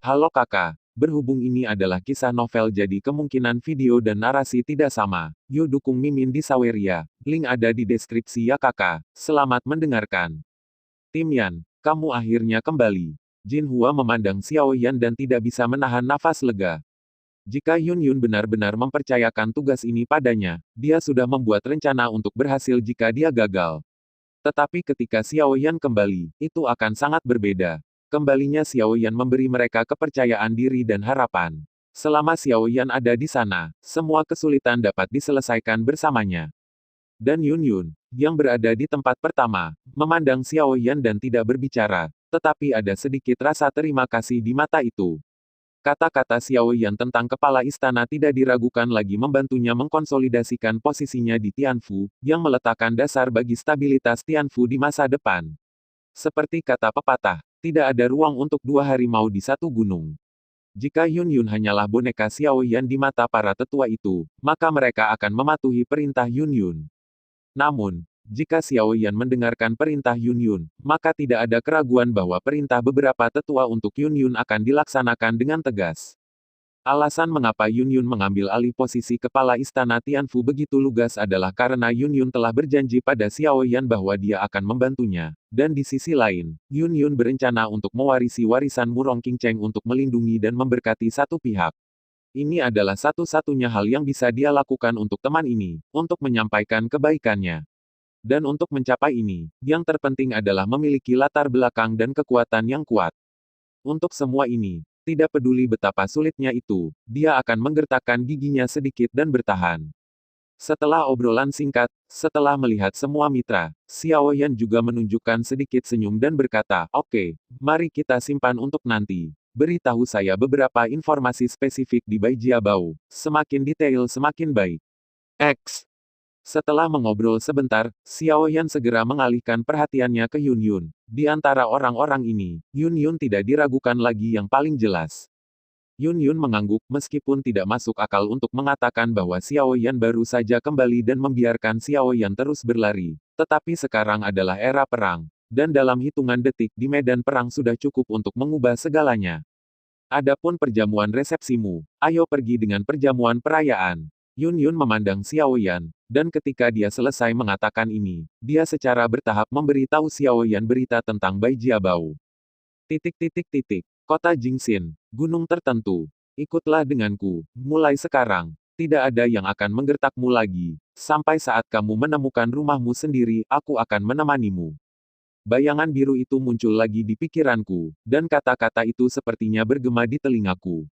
Halo kakak, berhubung ini adalah kisah novel jadi kemungkinan video dan narasi tidak sama. Yuk dukung Mimin di Saweria, link ada di deskripsi ya kakak. Selamat mendengarkan. Tim Yan, kamu akhirnya kembali. Jin Hua memandang Xiao Yan dan tidak bisa menahan nafas lega. Jika Yun Yun benar-benar mempercayakan tugas ini padanya, dia sudah membuat rencana untuk berhasil jika dia gagal. Tetapi ketika Xiao Yan kembali, itu akan sangat berbeda. Kembalinya Xiao Yan memberi mereka kepercayaan diri dan harapan. Selama Xiao Yan ada di sana, semua kesulitan dapat diselesaikan bersamanya. Dan Yun Yun, yang berada di tempat pertama, memandang Xiao Yan dan tidak berbicara, tetapi ada sedikit rasa terima kasih di mata itu. Kata-kata Xiao Yan tentang kepala istana tidak diragukan lagi membantunya mengkonsolidasikan posisinya di Tianfu, yang meletakkan dasar bagi stabilitas Tianfu di masa depan. Seperti kata pepatah, tidak ada ruang untuk dua harimau di satu gunung. Jika Yun Yun hanyalah boneka Xiao Yan di mata para tetua itu, maka mereka akan mematuhi perintah Yun Yun. Namun, jika Xiao Yan mendengarkan perintah Yun Yun, maka tidak ada keraguan bahwa perintah beberapa tetua untuk Yun Yun akan dilaksanakan dengan tegas. Alasan mengapa Yun Yun mengambil alih posisi kepala istana Tianfu begitu lugas adalah karena Yun Yun telah berjanji pada Xiao Yan bahwa dia akan membantunya. Dan di sisi lain, Yun Yun berencana untuk mewarisi warisan Murong Qingcheng untuk melindungi dan memberkati satu pihak. Ini adalah satu-satunya hal yang bisa dia lakukan untuk teman ini, untuk menyampaikan kebaikannya. Dan untuk mencapai ini, yang terpenting adalah memiliki latar belakang dan kekuatan yang kuat. Untuk semua ini, tidak peduli betapa sulitnya itu, dia akan menggertakkan giginya sedikit dan bertahan. Setelah obrolan singkat, setelah melihat semua mitra, Xiao Yan juga menunjukkan sedikit senyum dan berkata, "Oke, mari kita simpan untuk nanti. Beritahu saya beberapa informasi spesifik di Baijiabao. Semakin detail semakin baik." X. Setelah mengobrol sebentar, Xiao Yan segera mengalihkan perhatiannya ke Yun Yun. Di antara orang-orang ini, Yun Yun tidak diragukan lagi yang paling jelas. Yun Yun mengangguk meskipun tidak masuk akal untuk mengatakan bahwa Xiao Yan baru saja kembali dan membiarkan Xiao Yan terus berlari. Tetapi sekarang adalah era perang. Dan dalam hitungan detik di medan perang sudah cukup untuk mengubah segalanya. Adapun perjamuan resepsimu, ayo pergi dengan perjamuan perayaan. Yun Yun memandang Xiao Yan, dan ketika dia selesai mengatakan ini, dia secara bertahap memberitahu Xiao Yan berita tentang Baijiabao. Kota Jingxin, gunung tertentu. Ikutlah denganku, mulai sekarang. Tidak ada yang akan menggertakmu lagi. Sampai saat kamu menemukan rumahmu sendiri, aku akan menemanimu. Bayangan biru itu muncul lagi di pikiranku, dan kata-kata itu sepertinya bergema di telingaku.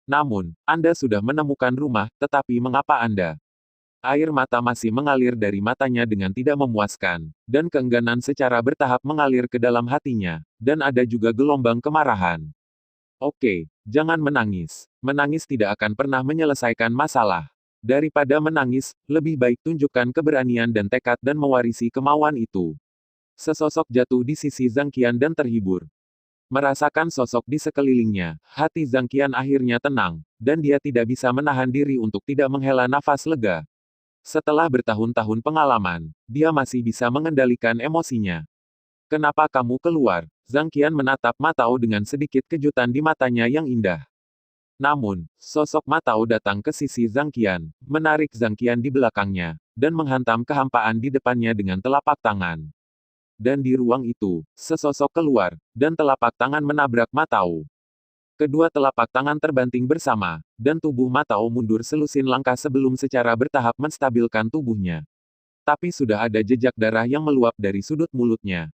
Namun, Anda sudah menemukan rumah, tetapi mengapa Anda? Air mata masih mengalir dari matanya dengan tidak memuaskan, dan keengganan secara bertahap mengalir ke dalam hatinya, dan ada juga gelombang kemarahan. Oke, jangan menangis. Menangis tidak akan pernah menyelesaikan masalah. Daripada menangis, lebih baik tunjukkan keberanian dan tekad dan mewarisi kemauan itu. Sesosok jatuh di sisi Zhang Qian dan terhibur. Merasakan sosok di sekelilingnya, hati Zhang Qian akhirnya tenang, dan dia tidak bisa menahan diri untuk tidak menghela nafas lega. Setelah bertahun-tahun pengalaman, dia masih bisa mengendalikan emosinya. Kenapa kamu keluar? Zhang Qian menatap Ma Tao dengan sedikit kejutan di matanya yang indah. Namun, sosok Ma Tao datang ke sisi Zhang Qian, menarik Zhang Qian di belakangnya, dan menghantam kehampaan di depannya dengan telapak tangan. Dan di ruang itu, sesosok keluar, dan telapak tangan menabrak Ma Tao. Kedua telapak tangan terbanting bersama, dan tubuh Ma Tao mundur selusin langkah sebelum secara bertahap menstabilkan tubuhnya. Tapi sudah ada jejak darah yang meluap dari sudut mulutnya.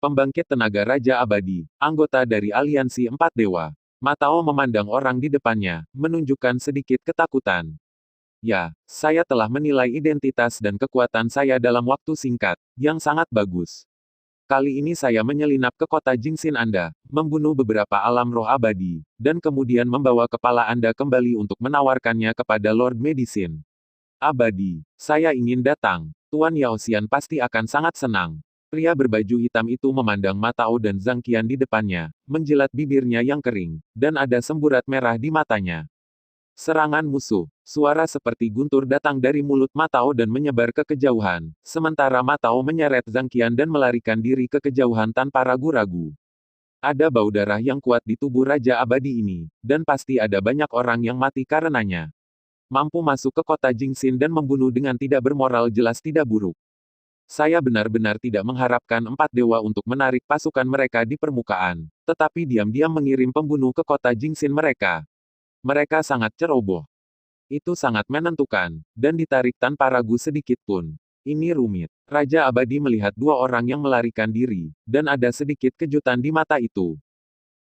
Pembangkit tenaga Raja Abadi, anggota dari Aliansi Empat Dewa. Ma Tao memandang orang di depannya, menunjukkan sedikit ketakutan. Ya, saya telah menilai identitas dan kekuatan saya dalam waktu singkat, yang sangat bagus. Kali ini saya menyelinap ke kota Jingxin Anda, membunuh beberapa alam roh abadi, dan kemudian membawa kepala Anda kembali untuk menawarkannya kepada Lord Medicine. Abadi, saya ingin datang. Tuan Yao Xian pasti akan sangat senang. Pria berbaju hitam itu memandang Ma Tao dan Zhang Qian di depannya, menjilat bibirnya yang kering, dan ada semburat merah di matanya. Serangan musuh. Suara seperti guntur datang dari mulut Ma Tao dan menyebar ke kejauhan, sementara Ma Tao menyeret Zhang Qian dan melarikan diri ke kejauhan tanpa ragu-ragu. Ada bau darah yang kuat di tubuh Raja Abadi ini, dan pasti ada banyak orang yang mati karenanya. Mampu masuk ke kota Jingxin dan membunuh dengan tidak bermoral jelas tidak buruk. Saya benar-benar tidak mengharapkan empat dewa untuk menarik pasukan mereka di permukaan, tetapi diam-diam mengirim pembunuh ke kota Jingxin mereka. Mereka sangat ceroboh. Itu sangat menentukan, dan ditarik tanpa ragu sedikit pun. Ini rumit. Raja Abadi melihat dua orang yang melarikan diri, dan ada sedikit kejutan di mata itu.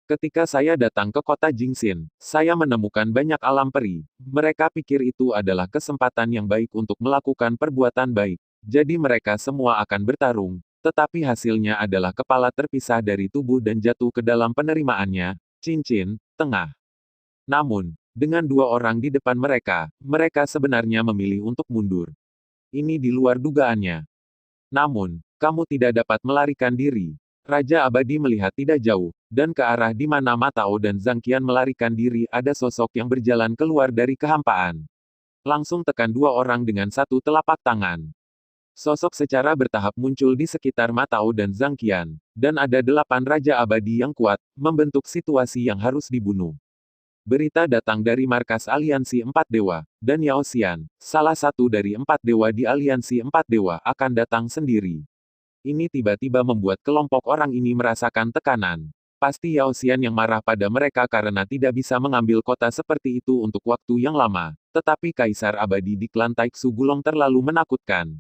Ketika saya datang ke kota Jingxin, saya menemukan banyak alam peri. Mereka pikir itu adalah kesempatan yang baik untuk melakukan perbuatan baik. Jadi mereka semua akan bertarung, tetapi hasilnya adalah kepala terpisah dari tubuh dan jatuh ke dalam penerimaannya, cincin, tengah. Namun, dengan dua orang di depan mereka, mereka sebenarnya memilih untuk mundur. Ini di luar dugaannya. Namun, kamu tidak dapat melarikan diri. Raja Abadi melihat tidak jauh, dan ke arah di mana Matao dan Zhang Qian melarikan diri ada sosok yang berjalan keluar dari kehampaan. Langsung tekan dua orang dengan satu telapak tangan. Sosok secara bertahap muncul di sekitar Matao dan Zhang Qian, dan ada 8 Raja Abadi yang kuat, membentuk situasi yang harus dibunuh. Berita datang dari markas Aliansi Empat Dewa, dan Yao Xian, salah satu dari 4 dewa di Aliansi Empat Dewa akan datang sendiri. Ini tiba-tiba membuat kelompok orang ini merasakan tekanan. Pasti Yao Xian yang marah pada mereka karena tidak bisa mengambil kota seperti itu untuk waktu yang lama. Tetapi Kaisar Abadi di klan Taiksu Gulong terlalu menakutkan.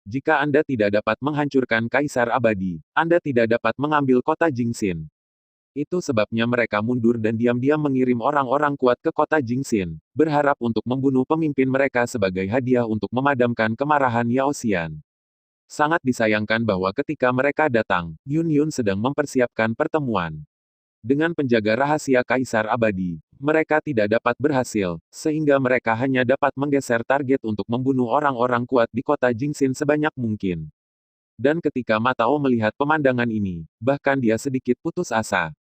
Jika Anda tidak dapat menghancurkan Kaisar Abadi, Anda tidak dapat mengambil kota Jingxin. Itu sebabnya mereka mundur dan diam-diam mengirim orang-orang kuat ke kota Jingxin, berharap untuk membunuh pemimpin mereka sebagai hadiah untuk memadamkan kemarahan Yao Xian. Sangat disayangkan bahwa ketika mereka datang, Yun Yun sedang mempersiapkan pertemuan dengan penjaga rahasia Kaisar Abadi. Mereka tidak dapat berhasil, sehingga mereka hanya dapat menggeser target untuk membunuh orang-orang kuat di kota Jingxin sebanyak mungkin. Dan ketika Matao melihat pemandangan ini, bahkan dia sedikit putus asa.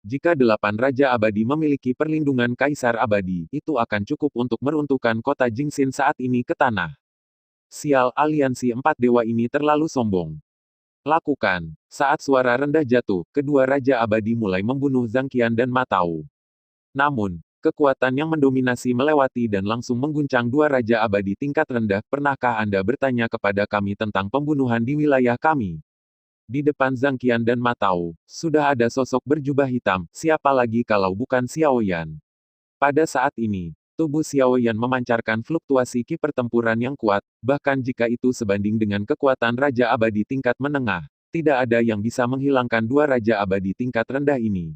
Jika 8 Raja Abadi memiliki perlindungan Kaisar Abadi, itu akan cukup untuk meruntuhkan kota Jingxin saat ini ke tanah. Sial, aliansi Empat Dewa ini terlalu sombong. Lakukan. Saat suara rendah jatuh, kedua Raja Abadi mulai membunuh Zhang Qian dan Matao. Namun, kekuatan yang mendominasi melewati dan langsung mengguncang dua Raja Abadi tingkat rendah. Pernahkah Anda bertanya kepada kami tentang pembunuhan di wilayah kami? Di depan Zhang Qian dan Matao, sudah ada sosok berjubah hitam, siapa lagi kalau bukan Xiao Yan. Pada saat ini, tubuh Xiao Yan memancarkan fluktuasi ki pertempuran yang kuat, bahkan jika itu sebanding dengan kekuatan Raja Abadi tingkat menengah, tidak ada yang bisa menghilangkan dua Raja Abadi tingkat rendah ini.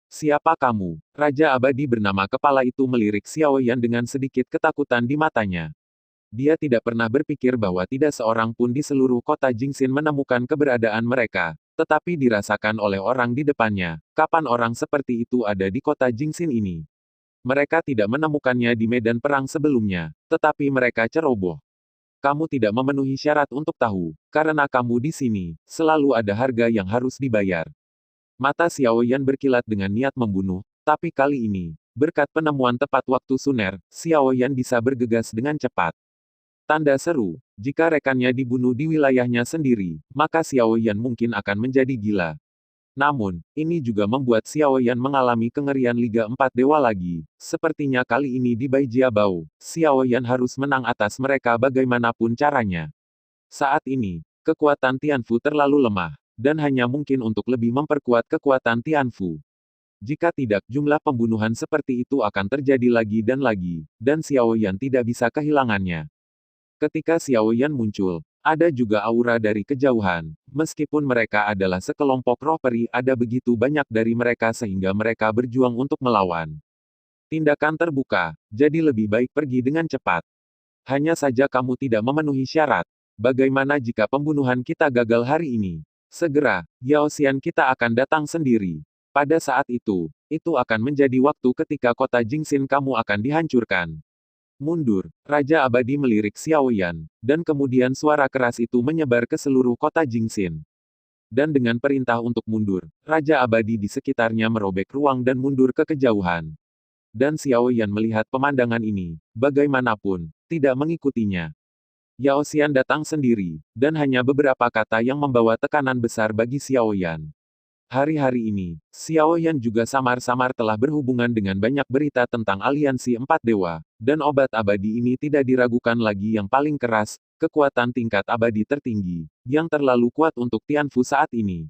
Siapa kamu? Raja Abadi bernama kepala itu melirik Xiao Yan dengan sedikit ketakutan di matanya. Dia tidak pernah berpikir bahwa tidak seorang pun di seluruh kota Jingxin menemukan keberadaan mereka, tetapi dirasakan oleh orang di depannya. Kapan orang seperti itu ada di kota Jingxin ini? Mereka tidak menemukannya di medan perang sebelumnya, tetapi mereka ceroboh. Kamu tidak memenuhi syarat untuk tahu, karena kamu di sini, selalu ada harga yang harus dibayar. Mata Xiao Yan berkilat dengan niat membunuh, tapi kali ini, berkat penemuan tepat waktu Suner, Xiao Yan bisa bergegas dengan cepat. Tanda seru, jika rekannya dibunuh di wilayahnya sendiri, maka Xiao Yan mungkin akan menjadi gila. Namun, ini juga membuat Xiao Yan mengalami kengerian Liga 4 Dewa lagi. Sepertinya kali ini di Baijiabao, Xiao Yan harus menang atas mereka bagaimanapun caranya. Saat ini, kekuatan Tianfu terlalu lemah, dan hanya mungkin untuk lebih memperkuat kekuatan Tianfu. Jika tidak, jumlah pembunuhan seperti itu akan terjadi lagi, dan Xiao Yan tidak bisa kehilangannya. Ketika Xiao Yan muncul, ada juga aura dari kejauhan. Meskipun mereka adalah sekelompok roh peri, ada begitu banyak dari mereka sehingga mereka berjuang untuk melawan. Tindakan terbuka, jadi lebih baik pergi dengan cepat. Hanya saja kamu tidak memenuhi syarat. Bagaimana jika pembunuhan kita gagal hari ini? Segera, Yao Xian kita akan datang sendiri. Pada saat itu akan menjadi waktu ketika kota Jingxin kamu akan dihancurkan. Mundur, Raja Abadi melirik Xiao Yan, dan kemudian suara keras itu menyebar ke seluruh kota Jingxin. Dan dengan perintah untuk mundur, Raja Abadi di sekitarnya merobek ruang dan mundur ke kejauhan. Dan Xiao Yan melihat pemandangan ini, bagaimanapun, tidak mengikutinya. Yao Xian datang sendiri, dan hanya beberapa kata yang membawa tekanan besar bagi Xiao Yan. Hari-hari ini, Xiao Yan juga samar-samar telah berhubungan dengan banyak berita tentang aliansi empat dewa, dan obat abadi ini tidak diragukan lagi yang paling keras, kekuatan tingkat abadi tertinggi, yang terlalu kuat untuk Tianfu saat ini.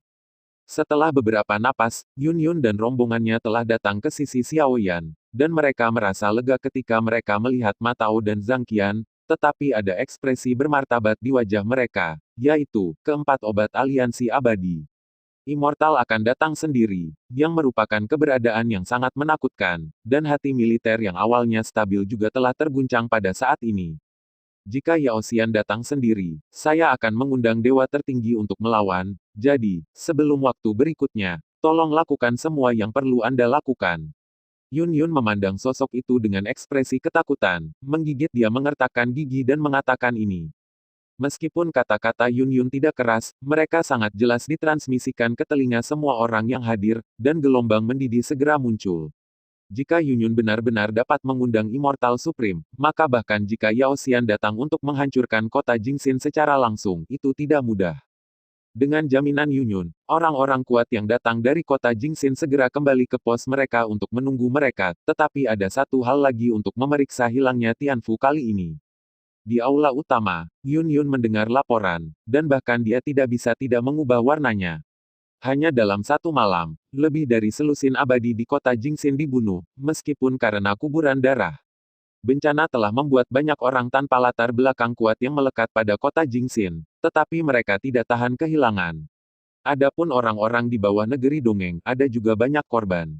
Setelah beberapa napas, Yun Yun dan rombongannya telah datang ke sisi Xiao Yan, dan mereka merasa lega ketika mereka melihat Ma Tao dan Zhang Qian, tetapi ada ekspresi bermartabat di wajah mereka, yaitu, keempat obat aliansi abadi. Immortal akan datang sendiri, yang merupakan keberadaan yang sangat menakutkan, dan hati militer yang awalnya stabil juga telah terguncang pada saat ini. Jika Yao Xian datang sendiri, saya akan mengundang dewa tertinggi untuk melawan, jadi, sebelum waktu berikutnya, tolong lakukan semua yang perlu Anda lakukan. Yun Yun memandang sosok itu dengan ekspresi ketakutan, menggigit dia mengertakkan gigi dan mengatakan ini. Meskipun kata-kata Yun Yun tidak keras, mereka sangat jelas ditransmisikan ke telinga semua orang yang hadir, dan gelombang mendidih segera muncul. Jika Yun Yun benar-benar dapat mengundang Immortal Supreme, maka bahkan jika Yao Xian datang untuk menghancurkan kota Jingxin secara langsung, itu tidak mudah. Dengan jaminan Yun Yun, orang-orang kuat yang datang dari kota Jingxin segera kembali ke pos mereka untuk menunggu mereka, tetapi ada satu hal lagi untuk memeriksa hilangnya Tianfu kali ini. Di aula utama, Yun Yun mendengar laporan, dan bahkan dia tidak bisa tidak mengubah warnanya. Hanya dalam satu malam, lebih dari selusin abadi di kota Jingxin dibunuh, meskipun karena kuburan darah. Bencana telah membuat banyak orang tanpa latar belakang kuat yang melekat pada kota Jingxin, tetapi mereka tidak tahan kehilangan. Adapun orang-orang di bawah negeri dongeng, ada juga banyak korban.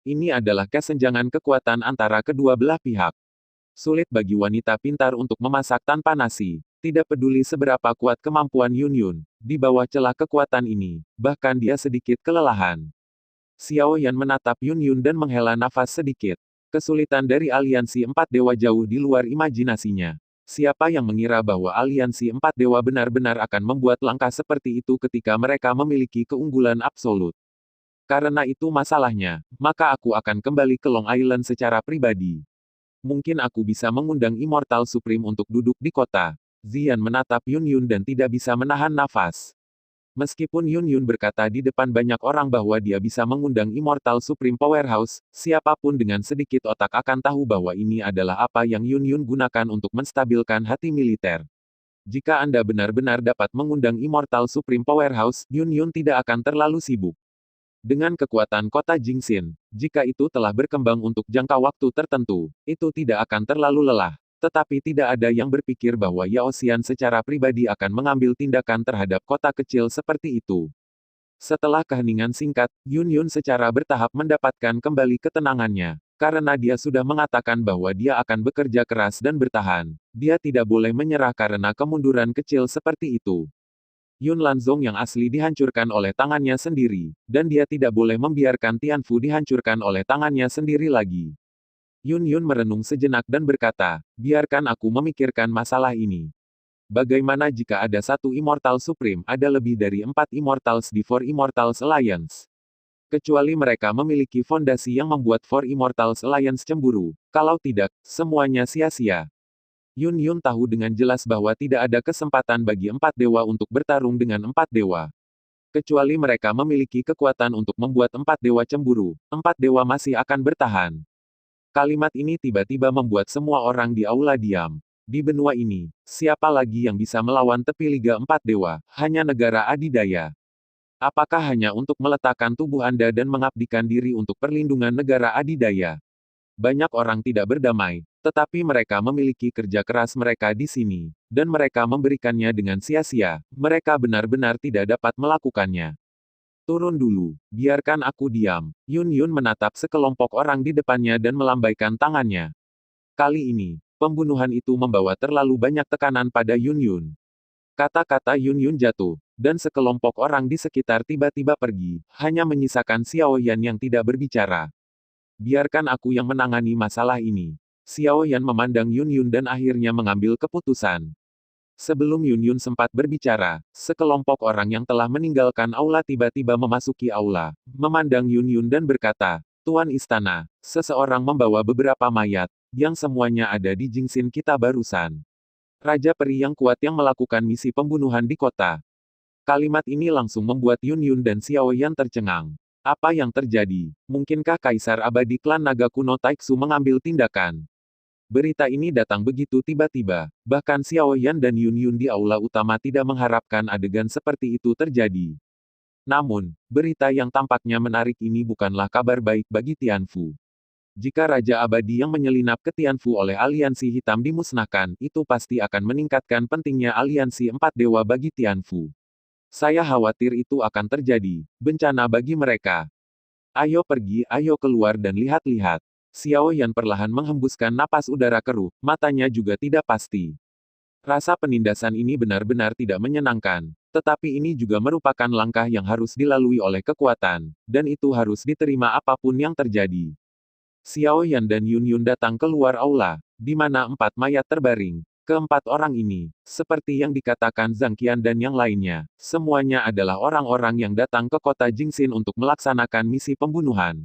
Ini adalah kesenjangan kekuatan antara kedua belah pihak. Sulit bagi wanita pintar untuk memasak tanpa nasi. Tidak peduli seberapa kuat kemampuan Yun Yun, di bawah celah kekuatan ini, bahkan dia sedikit kelelahan. Xiao Yan menatap Yun Yun dan menghela nafas sedikit. Kesulitan dari aliansi empat dewa jauh di luar imajinasinya. Siapa yang mengira bahwa aliansi empat dewa benar-benar akan membuat langkah seperti itu ketika mereka memiliki keunggulan absolut. Karena itu masalahnya, maka aku akan kembali ke Long Island secara pribadi. Mungkin aku bisa mengundang Immortal Supreme untuk duduk di kota. Zian menatap Yun Yun dan tidak bisa menahan nafas. Meskipun Yun Yun berkata di depan banyak orang bahwa dia bisa mengundang Immortal Supreme Powerhouse, siapapun dengan sedikit otak akan tahu bahwa ini adalah apa yang Yun Yun gunakan untuk menstabilkan hati militer. Jika Anda benar-benar dapat mengundang Immortal Supreme Powerhouse, Yun Yun tidak akan terlalu sibuk. Dengan kekuatan kota Jingxin, jika itu telah berkembang untuk jangka waktu tertentu, itu tidak akan terlalu lelah. Tetapi tidak ada yang berpikir bahwa Yao Xian secara pribadi akan mengambil tindakan terhadap kota kecil seperti itu. Setelah keheningan singkat, Yun Yun secara bertahap mendapatkan kembali ketenangannya. Karena dia sudah mengatakan bahwa dia akan bekerja keras dan bertahan. Dia tidak boleh menyerah karena kemunduran kecil seperti itu. Yun Lanzong yang asli dihancurkan oleh tangannya sendiri, dan dia tidak boleh membiarkan Tianfu dihancurkan oleh tangannya sendiri lagi. Yun Yun merenung sejenak dan berkata, biarkan aku memikirkan masalah ini. Bagaimana jika ada satu Immortal Supreme, ada lebih dari 4 Immortals di Four Immortals Alliance? Kecuali mereka memiliki fondasi yang membuat Four Immortals Alliance cemburu, kalau tidak, semuanya sia-sia. Yun Yun tahu dengan jelas bahwa tidak ada kesempatan bagi empat dewa untuk bertarung dengan empat dewa. Kecuali mereka memiliki kekuatan untuk membuat empat dewa cemburu, empat dewa masih akan bertahan. Kalimat ini tiba-tiba membuat semua orang di aula diam. Di benua ini, siapa lagi yang bisa melawan tepi Liga Empat Dewa, hanya negara adidaya. Apakah hanya untuk meletakkan tubuh Anda dan mengabdikan diri untuk perlindungan negara adidaya? Banyak orang tidak berdamai, tetapi mereka memiliki kerja keras mereka di sini, dan mereka memberikannya dengan sia-sia. Mereka benar-benar tidak dapat melakukannya. Turun dulu, biarkan aku diam. Yun Yun menatap sekelompok orang di depannya dan melambaikan tangannya. Kali ini, pembunuhan itu membawa terlalu banyak tekanan pada Yun Yun. Kata-kata Yun Yun jatuh, dan sekelompok orang di sekitar tiba-tiba pergi, hanya menyisakan Xiao Yan yang tidak berbicara. Biarkan aku yang menangani masalah ini. Xiao Yan memandang Yun Yun dan akhirnya mengambil keputusan. Sebelum Yun Yun sempat berbicara, sekelompok orang yang telah meninggalkan aula tiba-tiba memasuki aula, memandang Yun Yun dan berkata, Tuan Istana, seseorang membawa beberapa mayat, yang semuanya ada di Jingxin kita barusan. Raja peri yang kuat yang melakukan misi pembunuhan di kota. Kalimat ini langsung membuat Yun Yun dan Xiao Yan tercengang. Apa yang terjadi? Mungkinkah Kaisar Abadi Klan Naga Kuno Taiksu mengambil tindakan? Berita ini datang begitu tiba-tiba. Bahkan Xiao Yan dan Yun Yun di aula utama tidak mengharapkan adegan seperti itu terjadi. Namun, berita yang tampaknya menarik ini bukanlah kabar baik bagi Tianfu. Jika Raja Abadi yang menyelinap ke Tianfu oleh aliansi hitam dimusnahkan, itu pasti akan meningkatkan pentingnya aliansi empat dewa bagi Tianfu. Saya khawatir itu akan terjadi bencana bagi mereka. Ayo pergi, ayo keluar dan lihat-lihat. Xiao Yan perlahan menghembuskan napas udara keruh, matanya juga tidak pasti. Rasa penindasan ini benar-benar tidak menyenangkan, tetapi ini juga merupakan langkah yang harus dilalui oleh kekuatan, dan itu harus diterima apapun yang terjadi. Xiao Yan dan Yun Yun datang keluar aula, di mana 4 mayat terbaring. Keempat orang ini, seperti yang dikatakan Zhang Qian dan yang lainnya, semuanya adalah orang-orang yang datang ke kota Jingxin untuk melaksanakan misi pembunuhan.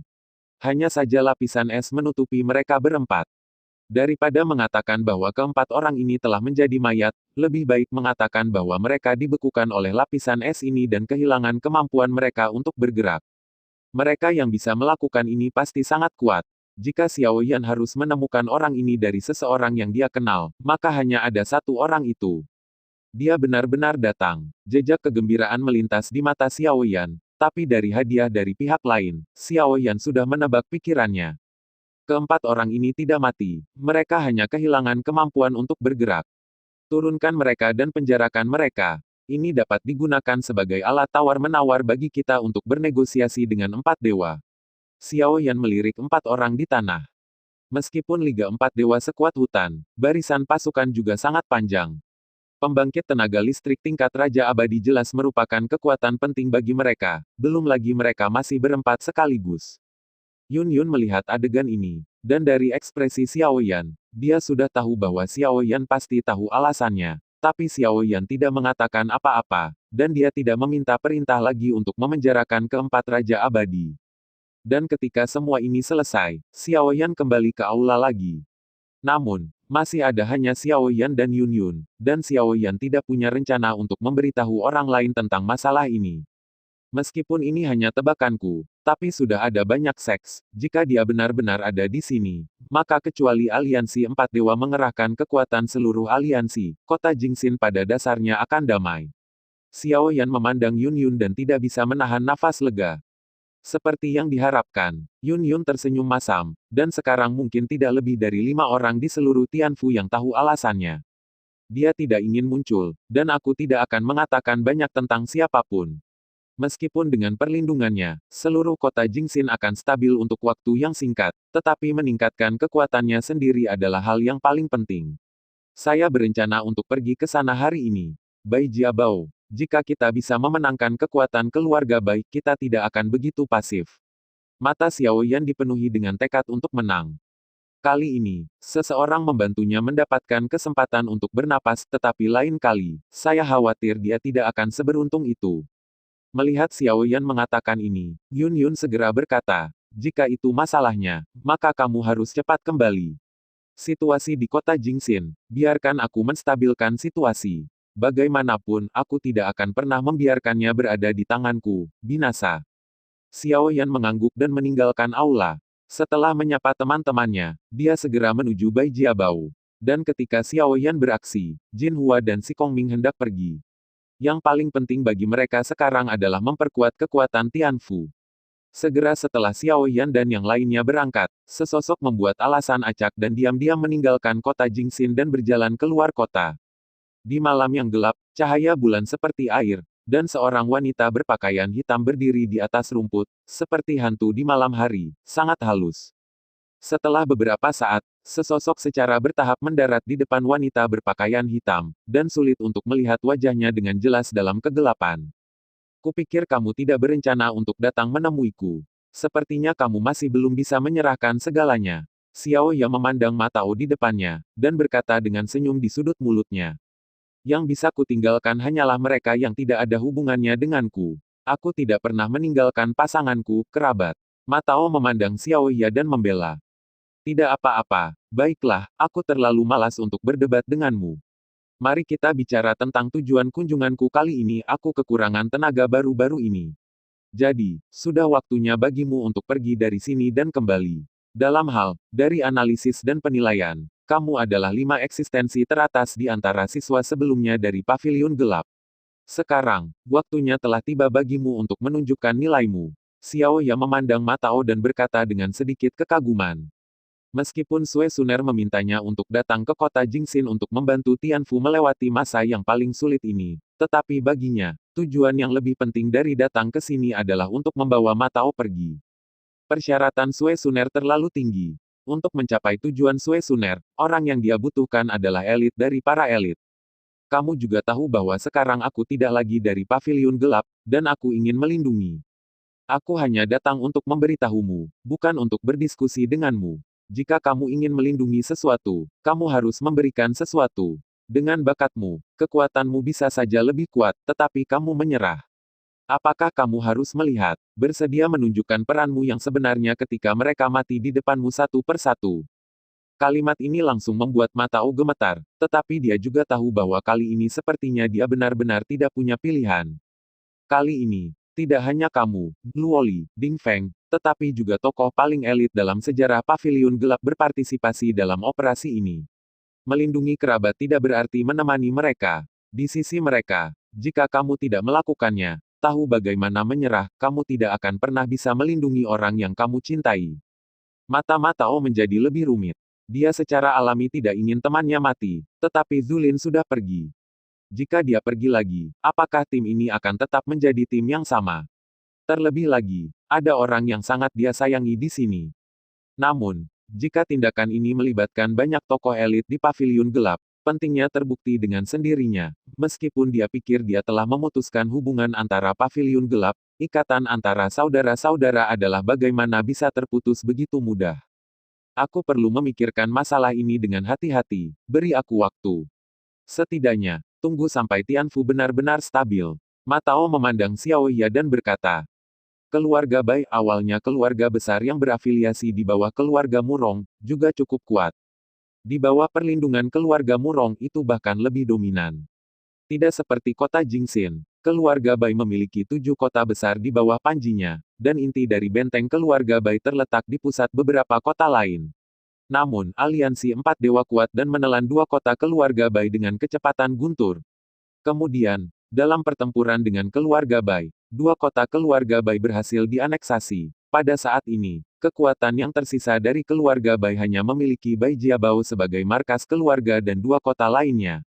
Hanya saja lapisan es menutupi mereka berempat. Daripada mengatakan bahwa keempat orang ini telah menjadi mayat, lebih baik mengatakan bahwa mereka dibekukan oleh lapisan es ini dan kehilangan kemampuan mereka untuk bergerak. Mereka yang bisa melakukan ini pasti sangat kuat. Jika Xiao Yan harus menemukan orang ini dari seseorang yang dia kenal, maka hanya ada satu orang itu. Dia benar-benar datang. Jejak kegembiraan melintas di mata Xiao Yan, tapi dari hadiah dari pihak lain, Xiao Yan sudah menebak pikirannya. Keempat orang ini tidak mati, mereka hanya kehilangan kemampuan untuk bergerak. Turunkan mereka dan penjarakan mereka. Ini dapat digunakan sebagai alat tawar-menawar bagi kita untuk bernegosiasi dengan empat dewa. Xiao Yan melirik 4 orang di tanah. Meskipun Liga 4 Dewa sekuat hutan, barisan pasukan juga sangat panjang. Pembangkit tenaga listrik tingkat Raja Abadi jelas merupakan kekuatan penting bagi mereka, belum lagi mereka masih berempat sekaligus. Yun Yun melihat adegan ini, dan dari ekspresi Xiao Yan, dia sudah tahu bahwa Xiao Yan pasti tahu alasannya, tapi Xiao Yan tidak mengatakan apa-apa, dan dia tidak meminta perintah lagi untuk memenjarakan keempat Raja Abadi. Dan ketika semua ini selesai, Xiao Yan kembali ke aula lagi. Namun, masih ada hanya Xiao Yan dan Yun Yun, dan Xiao Yan tidak punya rencana untuk memberitahu orang lain tentang masalah ini. Meskipun ini hanya tebakanku, tapi sudah ada banyak seks. Jika dia benar-benar ada di sini, maka kecuali aliansi empat dewa mengerahkan kekuatan seluruh aliansi, kota Jingxin pada dasarnya akan damai. Xiao Yan memandang Yun Yun dan tidak bisa menahan nafas lega. Seperti yang diharapkan, Yun Yun tersenyum masam, dan sekarang mungkin tidak lebih dari 5 orang di seluruh Tianfu yang tahu alasannya. Dia tidak ingin muncul, dan aku tidak akan mengatakan banyak tentang siapapun. Meskipun dengan perlindungannya, seluruh kota Jingxin akan stabil untuk waktu yang singkat, tetapi meningkatkan kekuatannya sendiri adalah hal yang paling penting. Saya berencana untuk pergi ke sana hari ini. Bai Jiabao. Jika kita bisa memenangkan kekuatan keluarga baik, kita tidak akan begitu pasif. Mata Xiao Yan dipenuhi dengan tekad untuk menang. Kali ini, seseorang membantunya mendapatkan kesempatan untuk bernapas, tetapi lain kali, saya khawatir dia tidak akan seberuntung itu. Melihat Xiao Yan mengatakan ini, Yun Yun segera berkata, jika itu masalahnya, maka kamu harus cepat kembali. Situasi di kota Jingxin, biarkan aku menstabilkan situasi. Bagaimanapun, aku tidak akan pernah membiarkannya berada di tanganku, binasa. Xiao Yan mengangguk dan meninggalkan aula. Setelah menyapa teman-temannya, dia segera menuju Bai Jiabao. Dan ketika Xiao Yan beraksi, Jin Hua dan Si Kongming hendak pergi. Yang paling penting bagi mereka sekarang adalah memperkuat kekuatan Tianfu. Segera setelah Xiao Yan dan yang lainnya berangkat, sesosok membuat alasan acak dan diam-diam meninggalkan kota Jingxin dan berjalan keluar kota. Di malam yang gelap, cahaya bulan seperti air, dan seorang wanita berpakaian hitam berdiri di atas rumput, seperti hantu di malam hari, sangat halus. Setelah beberapa saat, sesosok secara bertahap mendarat di depan wanita berpakaian hitam, dan sulit untuk melihat wajahnya dengan jelas dalam kegelapan. Kupikir kamu tidak berencana untuk datang menemuiku. Sepertinya kamu masih belum bisa menyerahkan segalanya. Xiao Yan memandang Matao di depannya, dan berkata dengan senyum di sudut mulutnya. Yang bisa kutinggalkan hanyalah mereka yang tidak ada hubungannya denganku. Aku tidak pernah meninggalkan pasanganku, kerabat. Matao memandang Xiao Yan dan membela. Tidak apa-apa, baiklah, aku terlalu malas untuk berdebat denganmu. Mari kita bicara tentang tujuan kunjunganku kali ini. Aku kekurangan tenaga baru-baru ini. Jadi, sudah waktunya bagimu untuk pergi dari sini dan kembali. Dalam hal, dari analisis dan penilaian, kamu adalah 5 eksistensi teratas di antara siswa sebelumnya dari Paviliun Gelap. Sekarang, waktunya telah tiba bagimu untuk menunjukkan nilaimu. Xiao Ya memandang Matao dan berkata dengan sedikit kekaguman. Meskipun Sue Suner memintanya untuk datang ke kota Jingxin untuk membantu Tianfu melewati masa yang paling sulit ini, tetapi baginya, tujuan yang lebih penting dari datang ke sini adalah untuk membawa Matao pergi. Persyaratan Sue Suner terlalu tinggi. Untuk mencapai tujuan Sue Suner, orang yang dia butuhkan adalah elit dari para elit. Kamu juga tahu bahwa sekarang aku tidak lagi dari Paviliun Gelap, dan aku ingin melindungi. Aku hanya datang untuk memberitahumu, bukan untuk berdiskusi denganmu. Jika kamu ingin melindungi sesuatu, kamu harus memberikan sesuatu. Dengan bakatmu, kekuatanmu bisa saja lebih kuat, tetapi kamu menyerah. Apakah kamu harus melihat, bersedia menunjukkan peranmu yang sebenarnya ketika mereka mati di depanmu satu persatu? Kalimat ini langsung membuat Matao gemetar, tetapi dia juga tahu bahwa kali ini sepertinya dia benar-benar tidak punya pilihan. Kali ini, tidak hanya kamu, Luoli, Ding Feng, tetapi juga tokoh paling elit dalam sejarah Paviliun Gelap berpartisipasi dalam operasi ini. Melindungi kerabat tidak berarti menemani mereka. Di sisi mereka, jika kamu tidak melakukannya, tahu bagaimana menyerah, kamu tidak akan pernah bisa melindungi orang yang kamu cintai. Mata Matao menjadi lebih rumit. Dia secara alami tidak ingin temannya mati, tetapi Zulin sudah pergi. Jika dia pergi lagi, apakah tim ini akan tetap menjadi tim yang sama? Terlebih lagi, ada orang yang sangat dia sayangi di sini. Namun, jika tindakan ini melibatkan banyak tokoh elit di Paviliun Gelap, pentingnya terbukti dengan sendirinya. Meskipun dia pikir dia telah memutuskan hubungan antara Paviliun Gelap, ikatan antara saudara-saudara adalah bagaimana bisa terputus begitu mudah. Aku perlu memikirkan masalah ini dengan hati-hati, beri aku waktu. Setidaknya, tunggu sampai Tianfu benar-benar stabil. Matao memandang Xiao Ya dan berkata, keluarga Bai awalnya keluarga besar yang berafiliasi di bawah keluarga Murong, juga cukup kuat. Di bawah perlindungan keluarga Murong itu bahkan lebih dominan. Tidak seperti kota Jingxin, keluarga Bai memiliki 7 kota besar di bawah panjinya, dan inti dari benteng keluarga Bai terletak di pusat beberapa kota lain. Namun, aliansi 4 dewa kuat dan menelan 2 kota keluarga Bai dengan kecepatan guntur. Kemudian, dalam pertempuran dengan keluarga Bai, 2 kota keluarga Bai berhasil dianeksasi. Pada saat ini, kekuatan yang tersisa dari keluarga Bai hanya memiliki Bai Jiabao sebagai markas keluarga dan 2 kota lainnya.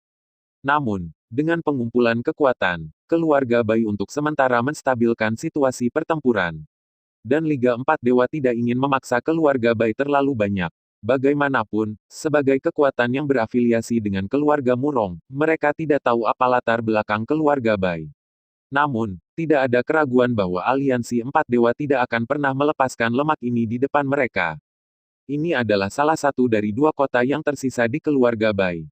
Namun, dengan pengumpulan kekuatan, keluarga Bai untuk sementara menstabilkan situasi pertempuran. Dan Liga 4 Dewa tidak ingin memaksa keluarga Bai terlalu banyak. Bagaimanapun, sebagai kekuatan yang berafiliasi dengan keluarga Murong, mereka tidak tahu apa latar belakang keluarga Bai. Namun, tidak ada keraguan bahwa aliansi 4 dewa tidak akan pernah melepaskan lemak ini di depan mereka. Ini adalah salah satu dari 2 kota yang tersisa di keluarga Bai.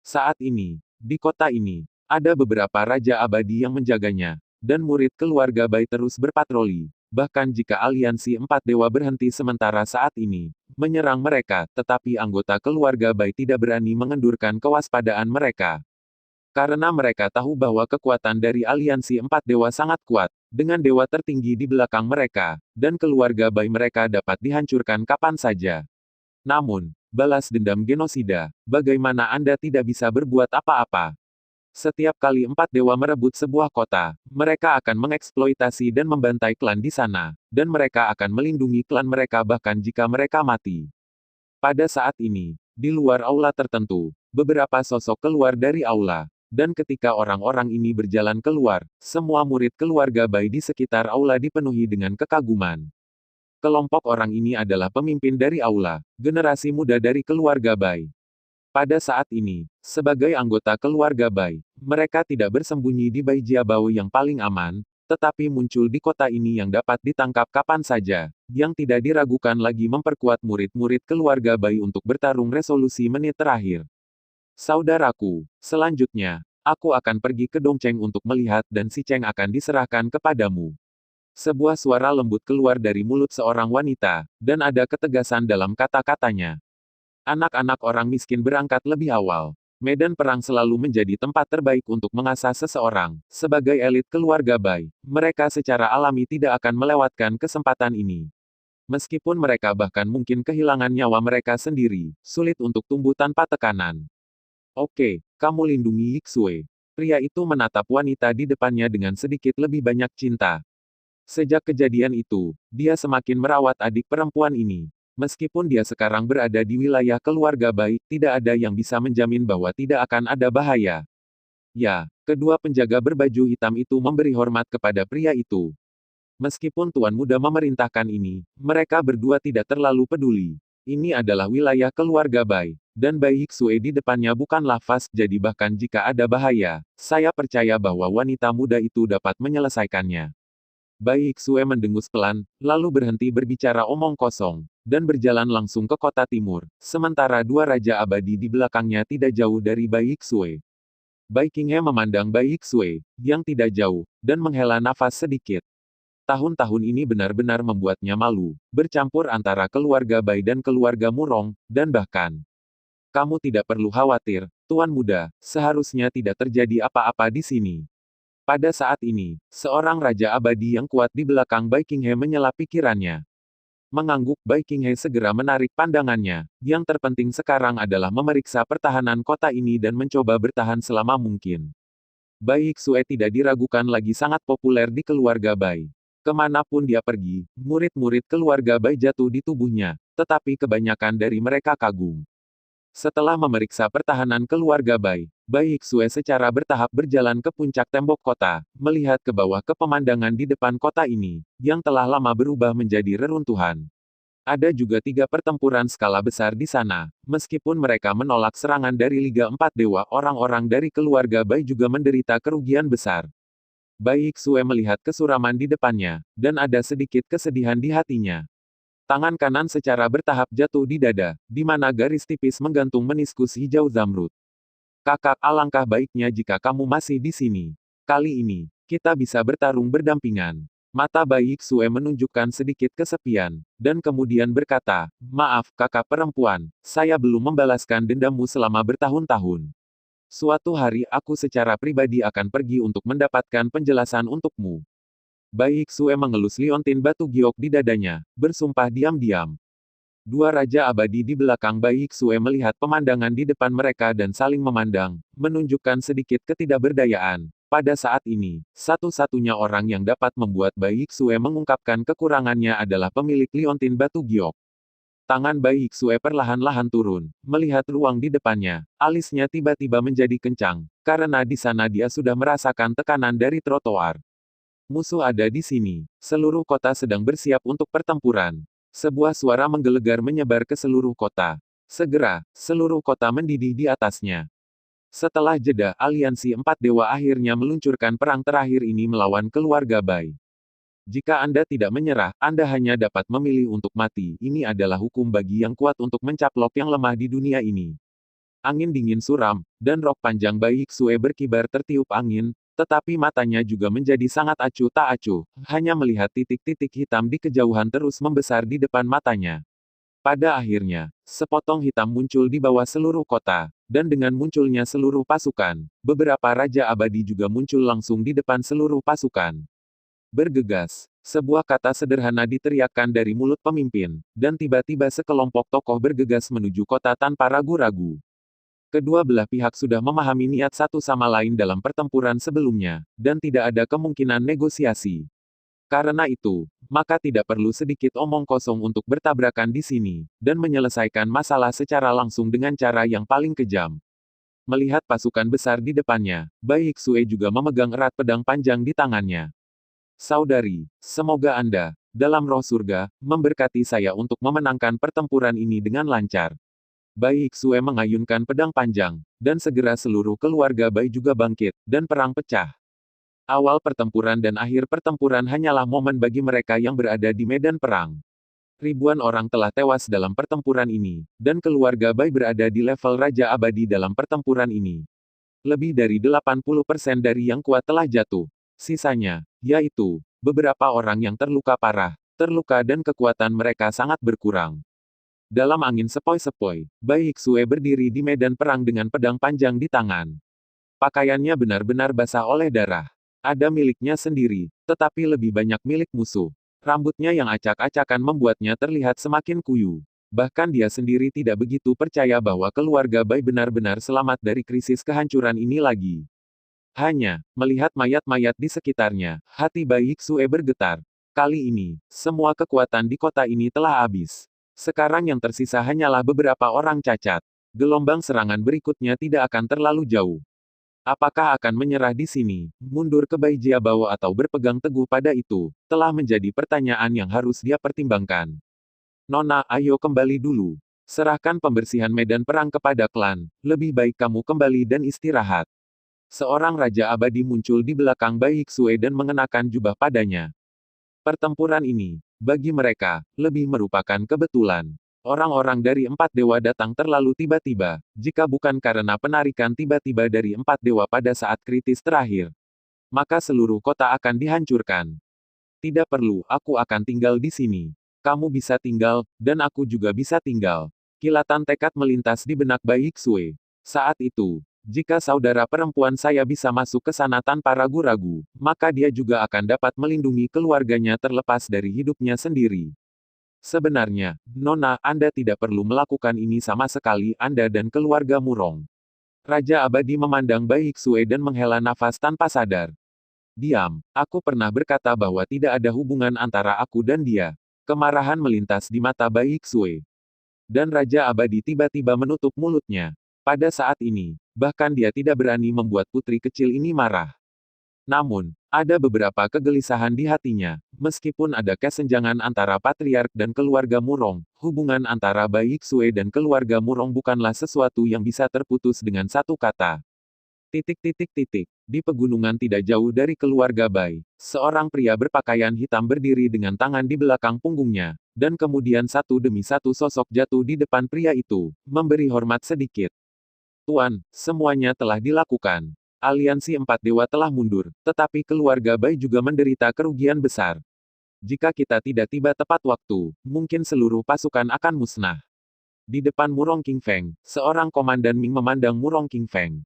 Saat ini, di kota ini, ada beberapa raja abadi yang menjaganya, dan murid keluarga Bai terus berpatroli. Bahkan jika aliansi 4 dewa berhenti sementara saat ini, menyerang mereka, tetapi anggota keluarga Bai tidak berani mengendurkan kewaspadaan mereka. Karena mereka tahu bahwa kekuatan dari aliansi 4 dewa sangat kuat, dengan dewa tertinggi di belakang mereka, dan keluarga Bai mereka dapat dihancurkan kapan saja. Namun, balas dendam genosida, bagaimana Anda tidak bisa berbuat apa-apa? Setiap kali 4 dewa merebut sebuah kota, mereka akan mengeksploitasi dan membantai klan di sana, dan mereka akan melindungi klan mereka bahkan jika mereka mati. Pada saat ini, di luar aula tertentu, beberapa sosok keluar dari aula, dan ketika orang-orang ini berjalan keluar, semua murid keluarga Bai di sekitar aula dipenuhi dengan kekaguman. Kelompok orang ini adalah pemimpin dari aula, generasi muda dari keluarga Bai. Pada saat ini, sebagai anggota keluarga Bai, mereka tidak bersembunyi di Bai Jiabao yang paling aman, tetapi muncul di kota ini yang dapat ditangkap kapan saja, yang tidak diragukan lagi memperkuat murid-murid keluarga Bai untuk bertarung resolusi menit terakhir. Saudaraku, selanjutnya, aku akan pergi ke Dongcheng untuk melihat dan si Cheng akan diserahkan kepadamu. Sebuah suara lembut keluar dari mulut seorang wanita, dan ada ketegasan dalam kata-katanya. Anak-anak orang miskin berangkat lebih awal. Medan perang selalu menjadi tempat terbaik untuk mengasah seseorang. Sebagai elit keluarga Bai, mereka secara alami tidak akan melewatkan kesempatan ini. Meskipun mereka bahkan mungkin kehilangan nyawa mereka sendiri, sulit untuk tumbuh tanpa tekanan. Oke, kamu lindungi Yixue. Pria itu menatap wanita di depannya dengan sedikit lebih banyak cinta. Sejak kejadian itu, dia semakin merawat adik perempuan ini. Meskipun dia sekarang berada di wilayah keluarga baik, tidak ada yang bisa menjamin bahwa tidak akan ada bahaya. Ya, kedua penjaga berbaju hitam itu memberi hormat kepada pria itu. Meskipun Tuan Muda memerintahkan ini, mereka berdua tidak terlalu peduli. Ini adalah wilayah keluarga Bai, dan Bai Hixue di depannya bukanlah fast, jadi bahkan jika ada bahaya, saya percaya bahwa wanita muda itu dapat menyelesaikannya. Bai Hixue mendengus pelan, lalu berhenti berbicara omong kosong, dan berjalan langsung ke kota timur, sementara dua raja abadi di belakangnya tidak jauh dari Bai Hixue. Bai Qinghe memandang Bai Hixue, yang tidak jauh, dan menghela nafas sedikit. Tahun-tahun ini benar-benar membuatnya malu, bercampur antara keluarga Bai dan keluarga Murong, dan bahkan, kamu tidak perlu khawatir, Tuan Muda, seharusnya tidak terjadi apa-apa di sini. Pada saat ini, seorang Raja Abadi yang kuat di belakang Bai Qinghe menyela pikirannya. Mengangguk, Bai Qinghe segera menarik pandangannya. Yang terpenting sekarang adalah memeriksa pertahanan kota ini dan mencoba bertahan selama mungkin. Bai Hixue tidak diragukan lagi sangat populer di keluarga Bai. Kemanapun dia pergi, murid-murid keluarga Bai jatuh di tubuhnya, tetapi kebanyakan dari mereka kagum. Setelah memeriksa pertahanan keluarga Bai, Bai Hixue secara bertahap berjalan ke puncak tembok kota, melihat ke bawah ke pemandangan di depan kota ini, yang telah lama berubah menjadi reruntuhan. Ada juga 3 pertempuran skala besar di sana, meskipun mereka menolak serangan dari Liga 4 Dewa, orang-orang dari keluarga Bai juga menderita kerugian besar. Bai Hixue melihat kesuraman di depannya, dan ada sedikit kesedihan di hatinya. Tangan kanan secara bertahap jatuh di dada, di mana garis tipis menggantung meniskus hijau zamrud. Kakak, alangkah baiknya jika kamu masih di sini. Kali ini, kita bisa bertarung berdampingan. Mata Bai Hixue menunjukkan sedikit kesepian, dan kemudian berkata, maaf, kakak perempuan, saya belum membalaskan dendammu selama bertahun-tahun. Suatu hari aku secara pribadi akan pergi untuk mendapatkan penjelasan untukmu. Bai Hixue mengelus liontin batu giok di dadanya, bersumpah diam-diam. Dua raja abadi di belakang Bai Hixue melihat pemandangan di depan mereka dan saling memandang, menunjukkan sedikit ketidakberdayaan. Pada saat ini, satu-satunya orang yang dapat membuat Bai Hixue mengungkapkan kekurangannya adalah pemilik liontin batu giok. Tangan Bai Hixue perlahan-lahan turun, melihat ruang di depannya. Alisnya tiba-tiba menjadi kencang, karena di sana dia sudah merasakan tekanan dari trotoar. Musuh ada di sini. Seluruh kota sedang bersiap untuk pertempuran. Sebuah suara menggelegar menyebar ke seluruh kota. Segera, seluruh kota mendidih di atasnya. Setelah jeda, aliansi 4 dewa akhirnya meluncurkan perang terakhir ini melawan keluarga Bai. Jika Anda tidak menyerah, Anda hanya dapat memilih untuk mati. Ini adalah hukum bagi yang kuat untuk mencaplok yang lemah di dunia ini. Angin dingin suram, dan rok panjang Bai Hixue berkibar tertiup angin, tetapi matanya juga menjadi sangat acuh tak acuh, hanya melihat titik-titik hitam di kejauhan terus membesar di depan matanya. Pada akhirnya, sepotong hitam muncul di bawah seluruh kota, dan dengan munculnya seluruh pasukan, beberapa raja abadi juga muncul langsung di depan seluruh pasukan. Bergegas. Sebuah kata sederhana diteriakkan dari mulut pemimpin, dan tiba-tiba sekelompok tokoh bergegas menuju kota tanpa ragu-ragu. Kedua belah pihak sudah memahami niat satu sama lain dalam pertempuran sebelumnya, dan tidak ada kemungkinan negosiasi. Karena itu, maka tidak perlu sedikit omong kosong untuk bertabrakan di sini, dan menyelesaikan masalah secara langsung dengan cara yang paling kejam. Melihat pasukan besar di depannya, Bai Hixue juga memegang erat pedang panjang di tangannya. Saudari, semoga Anda, dalam roh surga, memberkati saya untuk memenangkan pertempuran ini dengan lancar. Bai Hixue mengayunkan pedang panjang, dan segera seluruh keluarga Bai juga bangkit, dan perang pecah. Awal pertempuran dan akhir pertempuran hanyalah momen bagi mereka yang berada di medan perang. Ribuan orang telah tewas dalam pertempuran ini, dan keluarga Bai berada di level Raja Abadi dalam pertempuran ini. Lebih dari 80% dari yang kuat telah jatuh. Sisanya, yaitu, beberapa orang yang terluka parah, terluka dan kekuatan mereka sangat berkurang. Dalam angin sepoi-sepoi, Bai Xue berdiri di medan perang dengan pedang panjang di tangan. Pakaiannya benar-benar basah oleh darah. Ada miliknya sendiri, tetapi lebih banyak milik musuh. Rambutnya yang acak-acakan membuatnya terlihat semakin kuyu. Bahkan dia sendiri tidak begitu percaya bahwa keluarga Bai benar-benar selamat dari krisis kehancuran ini lagi. Hanya, melihat mayat-mayat di sekitarnya, hati Bai Xue bergetar. Kali ini, semua kekuatan di kota ini telah habis. Sekarang yang tersisa hanyalah beberapa orang cacat. Gelombang serangan berikutnya tidak akan terlalu jauh. Apakah akan menyerah di sini, mundur ke Bai Jiabao atau berpegang teguh pada itu, telah menjadi pertanyaan yang harus dia pertimbangkan. Nona, ayo kembali dulu. Serahkan pembersihan medan perang kepada klan, lebih baik kamu kembali dan istirahat. Seorang Raja Abadi muncul di belakang Bai Xue dan mengenakan jubah padanya. Pertempuran ini, bagi mereka, lebih merupakan kebetulan. Orang-orang dari empat dewa datang terlalu tiba-tiba, jika bukan karena penarikan tiba-tiba dari empat dewa pada saat kritis terakhir. Maka seluruh kota akan dihancurkan. Tidak perlu, aku akan tinggal di sini. Kamu bisa tinggal, dan aku juga bisa tinggal. Kilatan tekad melintas di benak Bai Xue. Saat itu, jika saudara perempuan saya bisa masuk ke sana tanpa ragu-ragu, maka dia juga akan dapat melindungi keluarganya terlepas dari hidupnya sendiri. Sebenarnya, Nona, Anda tidak perlu melakukan ini sama sekali Anda dan keluarga Murong. Raja Abadi memandang Bai Xue dan menghela nafas tanpa sadar. Diam, aku pernah berkata bahwa tidak ada hubungan antara aku dan dia. Kemarahan melintas di mata Bai Xue. Dan Raja Abadi tiba-tiba menutup mulutnya. Pada saat ini, bahkan dia tidak berani membuat putri kecil ini marah. Namun, ada beberapa kegelisahan di hatinya. Meskipun ada kesenjangan antara patriark dan keluarga Murong, hubungan antara Bai Xue dan keluarga Murong bukanlah sesuatu yang bisa terputus dengan satu kata. Di pegunungan tidak jauh dari keluarga Bai, seorang pria berpakaian hitam berdiri dengan tangan di belakang punggungnya, dan kemudian satu demi satu sosok jatuh di depan pria itu, memberi hormat sedikit. Tuan, semuanya telah dilakukan. Aliansi empat dewa telah mundur, tetapi keluarga Bai juga menderita kerugian besar. Jika kita tidak tiba tepat waktu, mungkin seluruh pasukan akan musnah. Di depan Murong King Feng, seorang komandan Ming memandang Murong King Feng.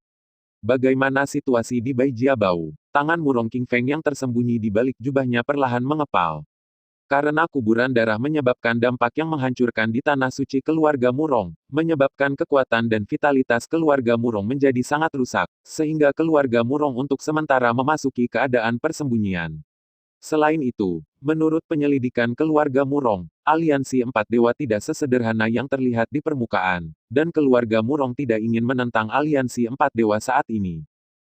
Bagaimana situasi di Bai Jiabao? Tangan Murong King Feng yang tersembunyi di balik jubahnya perlahan mengepal. Karena kuburan darah menyebabkan dampak yang menghancurkan di tanah suci keluarga Murong, menyebabkan kekuatan dan vitalitas keluarga Murong menjadi sangat rusak, sehingga keluarga Murong untuk sementara memasuki keadaan persembunyian. Selain itu, menurut penyelidikan keluarga Murong, aliansi empat dewa tidak sesederhana yang terlihat di permukaan, dan keluarga Murong tidak ingin menentang aliansi empat dewa saat ini.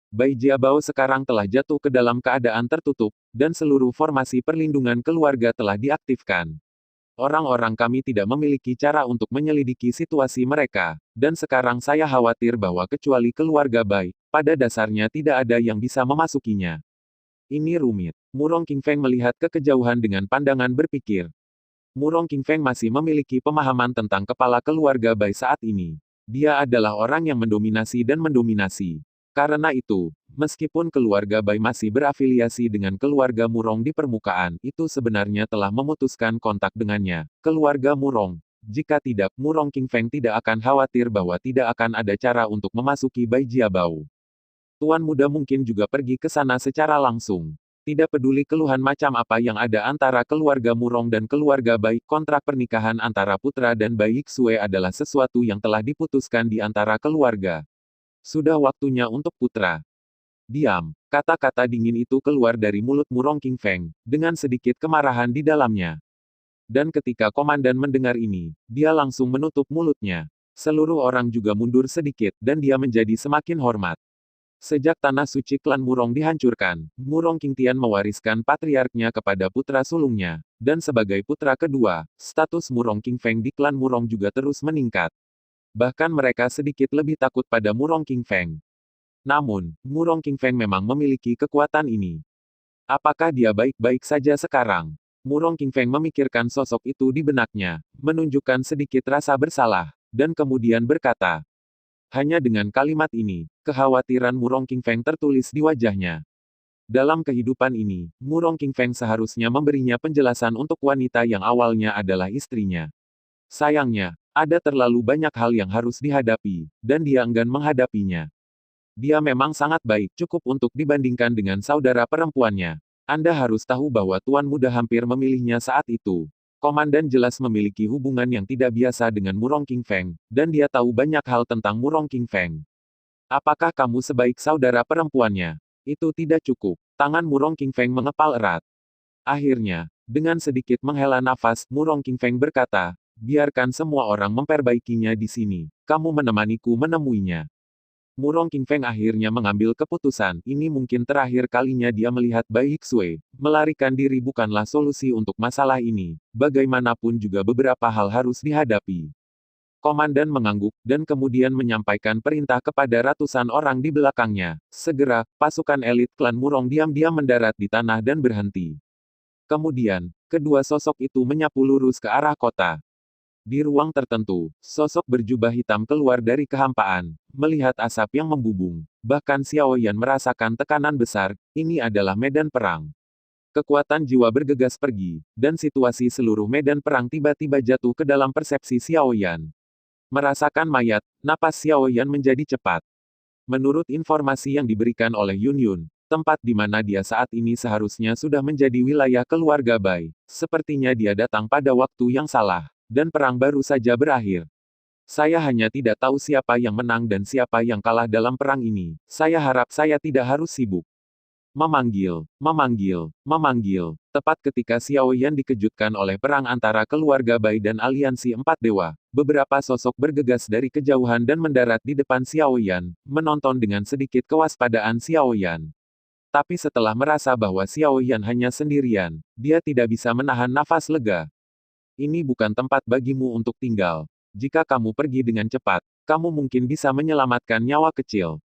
Bai Jiabao sekarang telah jatuh ke dalam keadaan tertutup, dan seluruh formasi perlindungan keluarga telah diaktifkan. Orang-orang kami tidak memiliki cara untuk menyelidiki situasi mereka, dan sekarang saya khawatir bahwa kecuali keluarga Bai, pada dasarnya tidak ada yang bisa memasukinya. Ini rumit. Murong King Feng melihat ke kejauhan dengan pandangan berpikir. Murong King Feng masih memiliki pemahaman tentang kepala keluarga Bai saat ini. Dia adalah orang yang mendominasi dan mendominasi. Karena itu, meskipun keluarga Bai masih berafiliasi dengan keluarga Murong di permukaan, itu sebenarnya telah memutuskan kontak dengannya. Keluarga Murong. Jika tidak, Murong King Feng tidak akan khawatir bahwa tidak akan ada cara untuk memasuki Bai Jiabao. Tuan muda mungkin juga pergi ke sana secara langsung. Tidak peduli keluhan macam apa yang ada antara keluarga Murong dan keluarga Bai, kontrak pernikahan antara putra dan Bai Xue adalah sesuatu yang telah diputuskan di antara keluarga. Sudah waktunya untuk putra. Diam. Kata-kata dingin itu keluar dari mulut Murong King Feng, dengan sedikit kemarahan di dalamnya. Dan ketika komandan mendengar ini, dia langsung menutup mulutnya. Seluruh orang juga mundur sedikit, dan dia menjadi semakin hormat. Sejak tanah suci klan Murong dihancurkan, Murong King Tian mewariskan patriarknya kepada putra sulungnya. Dan sebagai putra kedua, status Murong King Feng di klan Murong juga terus meningkat. Bahkan mereka sedikit lebih takut pada Murong King Feng. Namun, Murong King Feng memang memiliki kekuatan ini. Apakah dia baik-baik saja sekarang? Murong King Feng memikirkan sosok itu di benaknya, menunjukkan sedikit rasa bersalah, dan kemudian berkata. Hanya dengan kalimat ini, kekhawatiran Murong King Feng tertulis di wajahnya. Dalam kehidupan ini, Murong King Feng seharusnya memberinya penjelasan untuk wanita yang awalnya adalah istrinya. Sayangnya, Ada terlalu banyak hal yang harus dihadapi, dan dia enggan menghadapinya. Dia memang sangat baik, cukup untuk dibandingkan dengan saudara perempuannya. Anda harus tahu bahwa Tuan Muda hampir memilihnya saat itu. Komandan jelas memiliki hubungan yang tidak biasa dengan Murong King Feng, dan dia tahu banyak hal tentang Murong King Feng. Apakah kamu sebaik saudara perempuannya? Itu tidak cukup. Tangan Murong King Feng mengepal erat. Akhirnya, dengan sedikit menghela nafas, Murong King Feng berkata, biarkan semua orang memperbaikinya di sini. Kamu menemaniku menemuinya. Murong King Feng akhirnya mengambil keputusan, ini mungkin terakhir kalinya dia melihat Bai Hixue. Melarikan diri bukanlah solusi untuk masalah ini. Bagaimanapun juga beberapa hal harus dihadapi. Komandan mengangguk, dan kemudian menyampaikan perintah kepada ratusan orang di belakangnya. Segera, pasukan elit klan Murong diam-diam mendarat di tanah dan berhenti. Kemudian, kedua sosok itu menyapu lurus ke arah kota. Di ruang tertentu, sosok berjubah hitam keluar dari kehampaan, melihat asap yang membubung. Bahkan Xiao Yan merasakan tekanan besar, ini adalah medan perang. Kekuatan jiwa bergegas pergi, dan situasi seluruh medan perang tiba-tiba jatuh ke dalam persepsi Xiao Yan. Merasakan mayat, napas Xiao Yan menjadi cepat. Menurut informasi yang diberikan oleh Yun Yun, tempat di mana dia saat ini seharusnya sudah menjadi wilayah keluarga Bai. Sepertinya dia datang pada waktu yang salah, dan perang baru saja berakhir. Saya hanya tidak tahu siapa yang menang dan siapa yang kalah dalam perang ini. Saya harap saya tidak harus sibuk. Memanggil, memanggil, memanggil. Tepat ketika Xiao Yan dikejutkan oleh perang antara keluarga Bai dan aliansi Empat Dewa, beberapa sosok bergegas dari kejauhan dan mendarat di depan Xiao Yan, menonton dengan sedikit kewaspadaan Xiao Yan. Tapi setelah merasa bahwa Xiao Yan hanya sendirian, dia tidak bisa menahan nafas lega. Ini bukan tempat bagimu untuk tinggal. Jika kamu pergi dengan cepat, kamu mungkin bisa menyelamatkan nyawa kecil.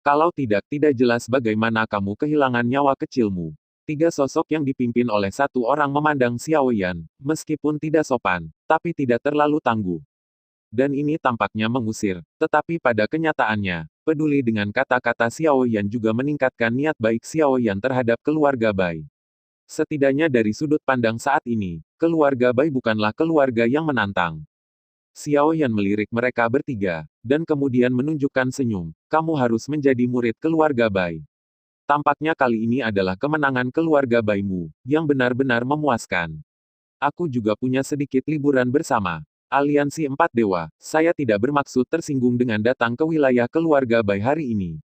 Kalau tidak jelas bagaimana kamu kehilangan nyawa kecilmu. Tiga sosok yang dipimpin oleh satu orang memandang Xiao Yan, meskipun tidak sopan, tapi tidak terlalu tangguh. Dan ini tampaknya mengusir, tetapi pada kenyataannya, peduli dengan kata-kata Xiao Yan juga meningkatkan niat baik Xiao Yan terhadap keluarga Bai. Setidaknya dari sudut pandang saat ini, keluarga Bai bukanlah keluarga yang menantang. Xiao Yan melirik mereka bertiga, dan kemudian menunjukkan senyum. Kamu harus menjadi murid keluarga Bai. Tampaknya kali ini adalah kemenangan keluarga Baimu, yang benar-benar memuaskan. Aku juga punya sedikit liburan bersama. Aliansi Empat Dewa, saya tidak bermaksud tersinggung dengan datang ke wilayah keluarga Bai hari ini.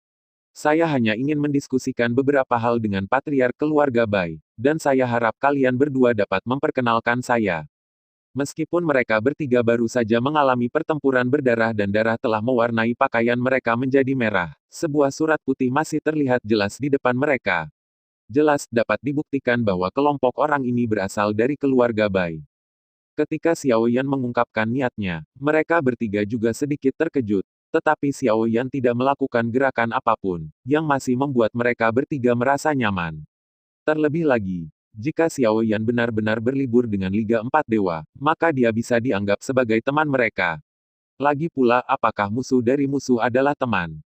Saya hanya ingin mendiskusikan beberapa hal dengan patriark keluarga Bai, dan saya harap kalian berdua dapat memperkenalkan saya. Meskipun mereka bertiga baru saja mengalami pertempuran berdarah dan darah telah mewarnai pakaian mereka menjadi merah, sebuah surat putih masih terlihat jelas di depan mereka. Jelas dapat dibuktikan bahwa kelompok orang ini berasal dari keluarga Bai. Ketika Xiao Yan mengungkapkan niatnya, mereka bertiga juga sedikit terkejut, tetapi Xiao Yan tidak melakukan gerakan apapun, yang masih membuat mereka bertiga merasa nyaman. Terlebih lagi, jika Xiao Yan benar-benar berlibur dengan Liga Empat Dewa, maka dia bisa dianggap sebagai teman mereka. Lagi pula, apakah musuh dari musuh adalah teman?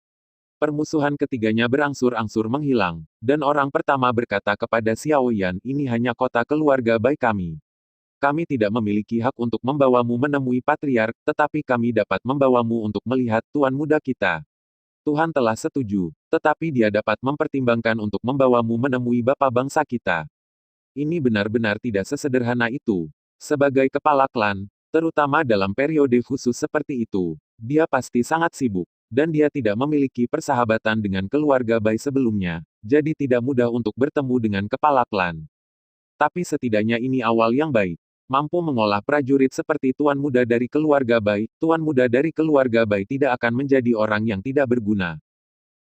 Permusuhan ketiganya berangsur-angsur menghilang, dan orang pertama berkata kepada Xiao Yan, ini hanya kota keluarga Bai kami. Kami tidak memiliki hak untuk membawamu menemui patriark, tetapi kami dapat membawamu untuk melihat tuan muda kita. Tuhan telah setuju, tetapi dia dapat mempertimbangkan untuk membawamu menemui bapa bangsa kita. Ini benar-benar tidak sesederhana itu. Sebagai kepala klan, terutama dalam periode khusus seperti itu, dia pasti sangat sibuk, dan dia tidak memiliki persahabatan dengan keluarga Bai sebelumnya, jadi tidak mudah untuk bertemu dengan kepala klan. Tapi setidaknya ini awal yang baik. Mampu mengolah prajurit seperti tuan muda dari keluarga Bai, tuan muda dari keluarga Bai tidak akan menjadi orang yang tidak berguna.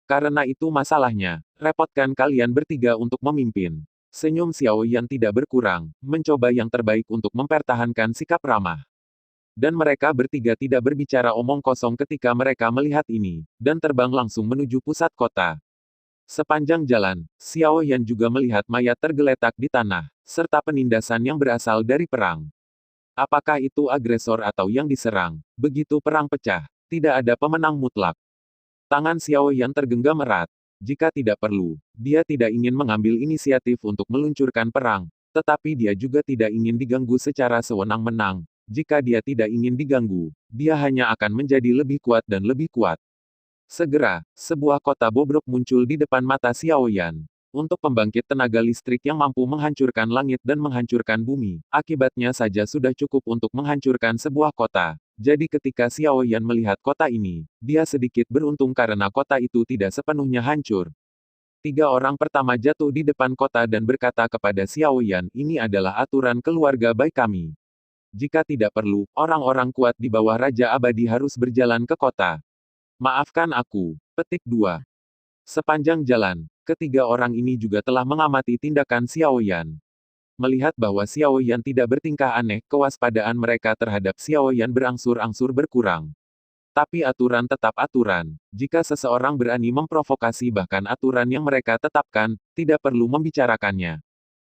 Karena itu masalahnya, repotkan kalian bertiga untuk memimpin. Senyum Xiao Yan tidak berkurang, mencoba yang terbaik untuk mempertahankan sikap ramah. Dan mereka bertiga tidak berbicara omong kosong ketika mereka melihat ini, dan terbang langsung menuju pusat kota. Sepanjang jalan, Xiao Yan juga melihat mayat tergeletak di tanah, serta penindasan yang berasal dari perang. Apakah itu agresor atau yang diserang? Begitu perang pecah, tidak ada pemenang mutlak. Tangan Xiao Yan tergenggam erat. Jika tidak perlu, dia tidak ingin mengambil inisiatif untuk meluncurkan perang, tetapi dia juga tidak ingin diganggu secara sewenang-wenang. Jika dia tidak ingin diganggu, dia hanya akan menjadi lebih kuat dan lebih kuat. Segera, sebuah kota bobrok muncul di depan mata Xiao Yan. Untuk pembangkit tenaga listrik yang mampu menghancurkan langit dan menghancurkan bumi, akibatnya saja sudah cukup untuk menghancurkan sebuah kota. Jadi ketika Xiao Yan melihat kota ini, dia sedikit beruntung karena kota itu tidak sepenuhnya hancur. Tiga orang pertama jatuh di depan kota dan berkata kepada Xiao Yan, ini adalah aturan keluarga baik kami. Jika tidak perlu, orang-orang kuat di bawah Raja Abadi harus berjalan ke kota. Maafkan aku. Petik 2. Sepanjang jalan, ketiga orang ini juga telah mengamati tindakan Xiao Yan. Melihat bahwa Xiao Yan tidak bertingkah aneh, kewaspadaan mereka terhadap Xiao Yan berangsur-angsur berkurang. Tapi aturan tetap aturan. Jika seseorang berani memprovokasi bahkan aturan yang mereka tetapkan, tidak perlu membicarakannya.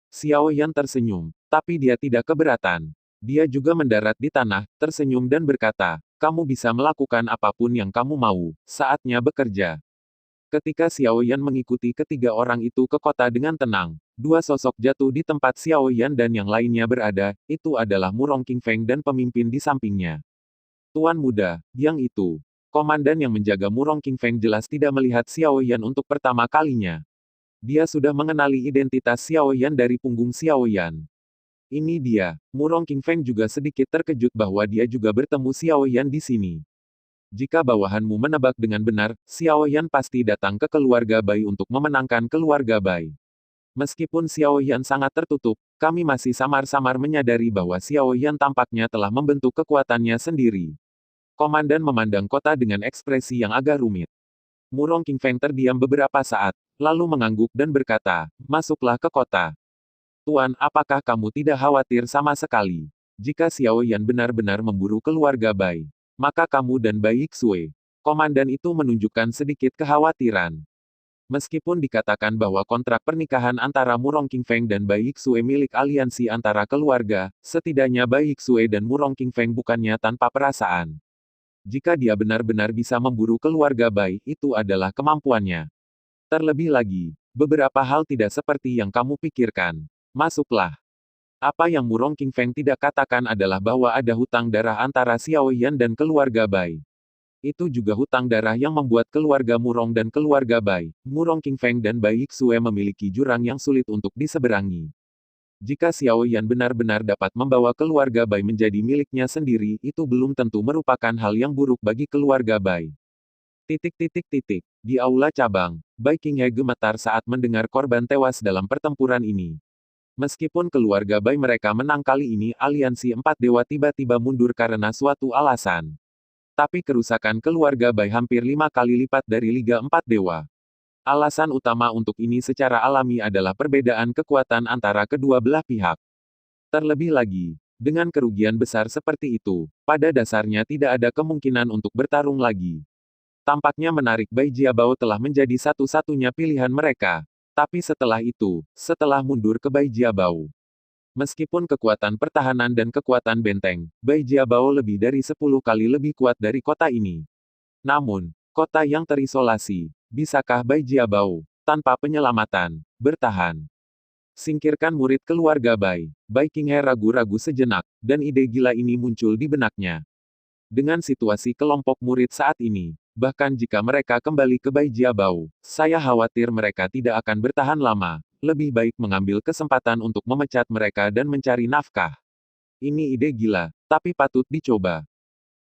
Xiao Yan tersenyum, tapi dia tidak keberatan. Dia juga mendarat di tanah, tersenyum dan berkata, kamu bisa melakukan apapun yang kamu mau, saatnya bekerja. Ketika Xiao Yan mengikuti ketiga orang itu ke kota dengan tenang, dua sosok jatuh di tempat Xiao Yan dan yang lainnya berada, itu adalah Murong Qingfeng dan pemimpin di sampingnya. Tuan muda, yang itu. Komandan yang menjaga Murong Qingfeng jelas tidak melihat Xiao Yan untuk pertama kalinya. Dia sudah mengenali identitas Xiao Yan dari punggung Xiao Yan. Ini dia. Murong Qingfeng juga sedikit terkejut bahwa dia juga bertemu Xiao Yan di sini. Jika bawahanmu menebak dengan benar, Xiao Yan pasti datang ke keluarga Bai untuk memenangkan keluarga Bai. Meskipun Xiao Yan sangat tertutup, kami masih samar-samar menyadari bahwa Xiao Yan tampaknya telah membentuk kekuatannya sendiri. Komandan memandang kota dengan ekspresi yang agak rumit. Murong Qingfeng terdiam beberapa saat, lalu mengangguk dan berkata, masuklah ke kota. Tuan, apakah kamu tidak khawatir sama sekali? Jika Xiao Yan benar-benar memburu keluarga Bai, maka kamu dan Bai Xue. Komandan itu menunjukkan sedikit kekhawatiran. Meskipun dikatakan bahwa kontrak pernikahan antara Murong Qingfeng dan Bai Xue milik aliansi antara keluarga, setidaknya Bai Xue dan Murong Qingfeng bukannya tanpa perasaan. Jika dia benar-benar bisa memburu keluarga Bai, itu adalah kemampuannya. Terlebih lagi, beberapa hal tidak seperti yang kamu pikirkan. Masuklah. Apa yang Murong Qingfeng tidak katakan adalah bahwa ada hutang darah antara Xiao Yan dan keluarga Bai. Itu juga hutang darah yang membuat keluarga Murong dan keluarga Bai, Murong Qingfeng dan Bai Xue memiliki jurang yang sulit untuk diseberangi. Jika Xiao Yan benar-benar dapat membawa keluarga Bai menjadi miliknya sendiri, itu belum tentu merupakan hal yang buruk bagi keluarga Bai. Di aula cabang, Bai Qinghe gemetar saat mendengar korban tewas dalam pertempuran ini. Meskipun keluarga Bai mereka menang kali ini, aliansi empat dewa tiba-tiba mundur karena suatu alasan. Tapi kerusakan keluarga Bai hampir 5 kali lipat dari Liga 4 Dewa. Alasan utama untuk ini secara alami adalah perbedaan kekuatan antara kedua belah pihak. Terlebih lagi, dengan kerugian besar seperti itu, pada dasarnya tidak ada kemungkinan untuk bertarung lagi. Tampaknya menarik Bai Jiabao telah menjadi satu-satunya pilihan mereka. Tapi setelah itu, setelah mundur ke Bai Jiabao, meskipun kekuatan pertahanan dan kekuatan benteng, Bai Jiabao lebih dari 10 kali lebih kuat dari kota ini. Namun, kota yang terisolasi, bisakah Bai Jiabao, tanpa penyelamatan, bertahan? Singkirkan murid keluarga Bai. Bai Qinghe ragu-ragu sejenak, dan ide gila ini muncul di benaknya. Dengan situasi kelompok murid saat ini, bahkan jika mereka kembali ke Bai Jiabao, saya khawatir mereka tidak akan bertahan lama. Lebih baik mengambil kesempatan untuk memecat mereka dan mencari nafkah. Ini ide gila, tapi patut dicoba.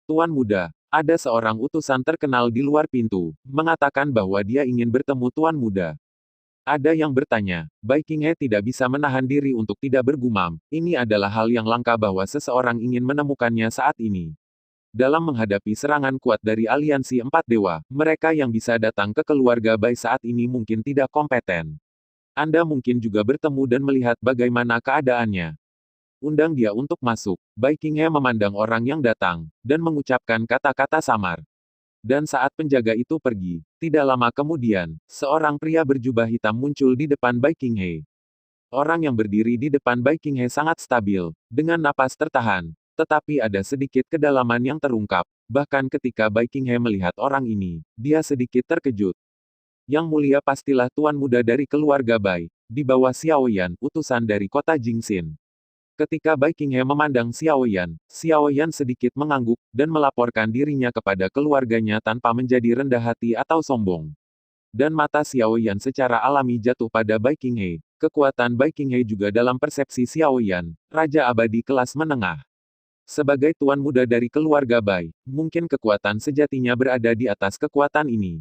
Tuan muda, ada seorang utusan terkenal di luar pintu, mengatakan bahwa dia ingin bertemu Tuan muda. Ada yang bertanya, Bai Qinghe tidak bisa menahan diri untuk tidak bergumam. Ini adalah hal yang langka bahwa seseorang ingin menemukannya saat ini. Dalam menghadapi serangan kuat dari aliansi empat dewa, mereka yang bisa datang ke keluarga Bai saat ini mungkin tidak kompeten. Anda mungkin juga bertemu dan melihat bagaimana keadaannya. Undang dia untuk masuk. Bai Qinghe memandang orang yang datang, dan mengucapkan kata-kata samar. Dan saat penjaga itu pergi, tidak lama kemudian, seorang pria berjubah hitam muncul di depan Bai Qinghe. Orang yang berdiri di depan Bai Qinghe sangat stabil, dengan napas tertahan. Tetapi ada sedikit kedalaman yang terungkap, bahkan ketika Bai Qinghe melihat orang ini, dia sedikit terkejut. Yang mulia pastilah tuan muda dari keluarga Bai, di bawah Xiao Yan, utusan dari kota Jingxin. Ketika Bai Qinghe memandang Xiao Yan sedikit mengangguk, dan melaporkan dirinya kepada keluarganya tanpa menjadi rendah hati atau sombong. Dan mata Xiao Yan secara alami jatuh pada Bai Qinghe. Kekuatan Bai Qinghe juga dalam persepsi Xiao Yan, Raja Abadi kelas menengah. Sebagai tuan muda dari keluarga Bai, mungkin kekuatan sejatinya berada di atas kekuatan ini.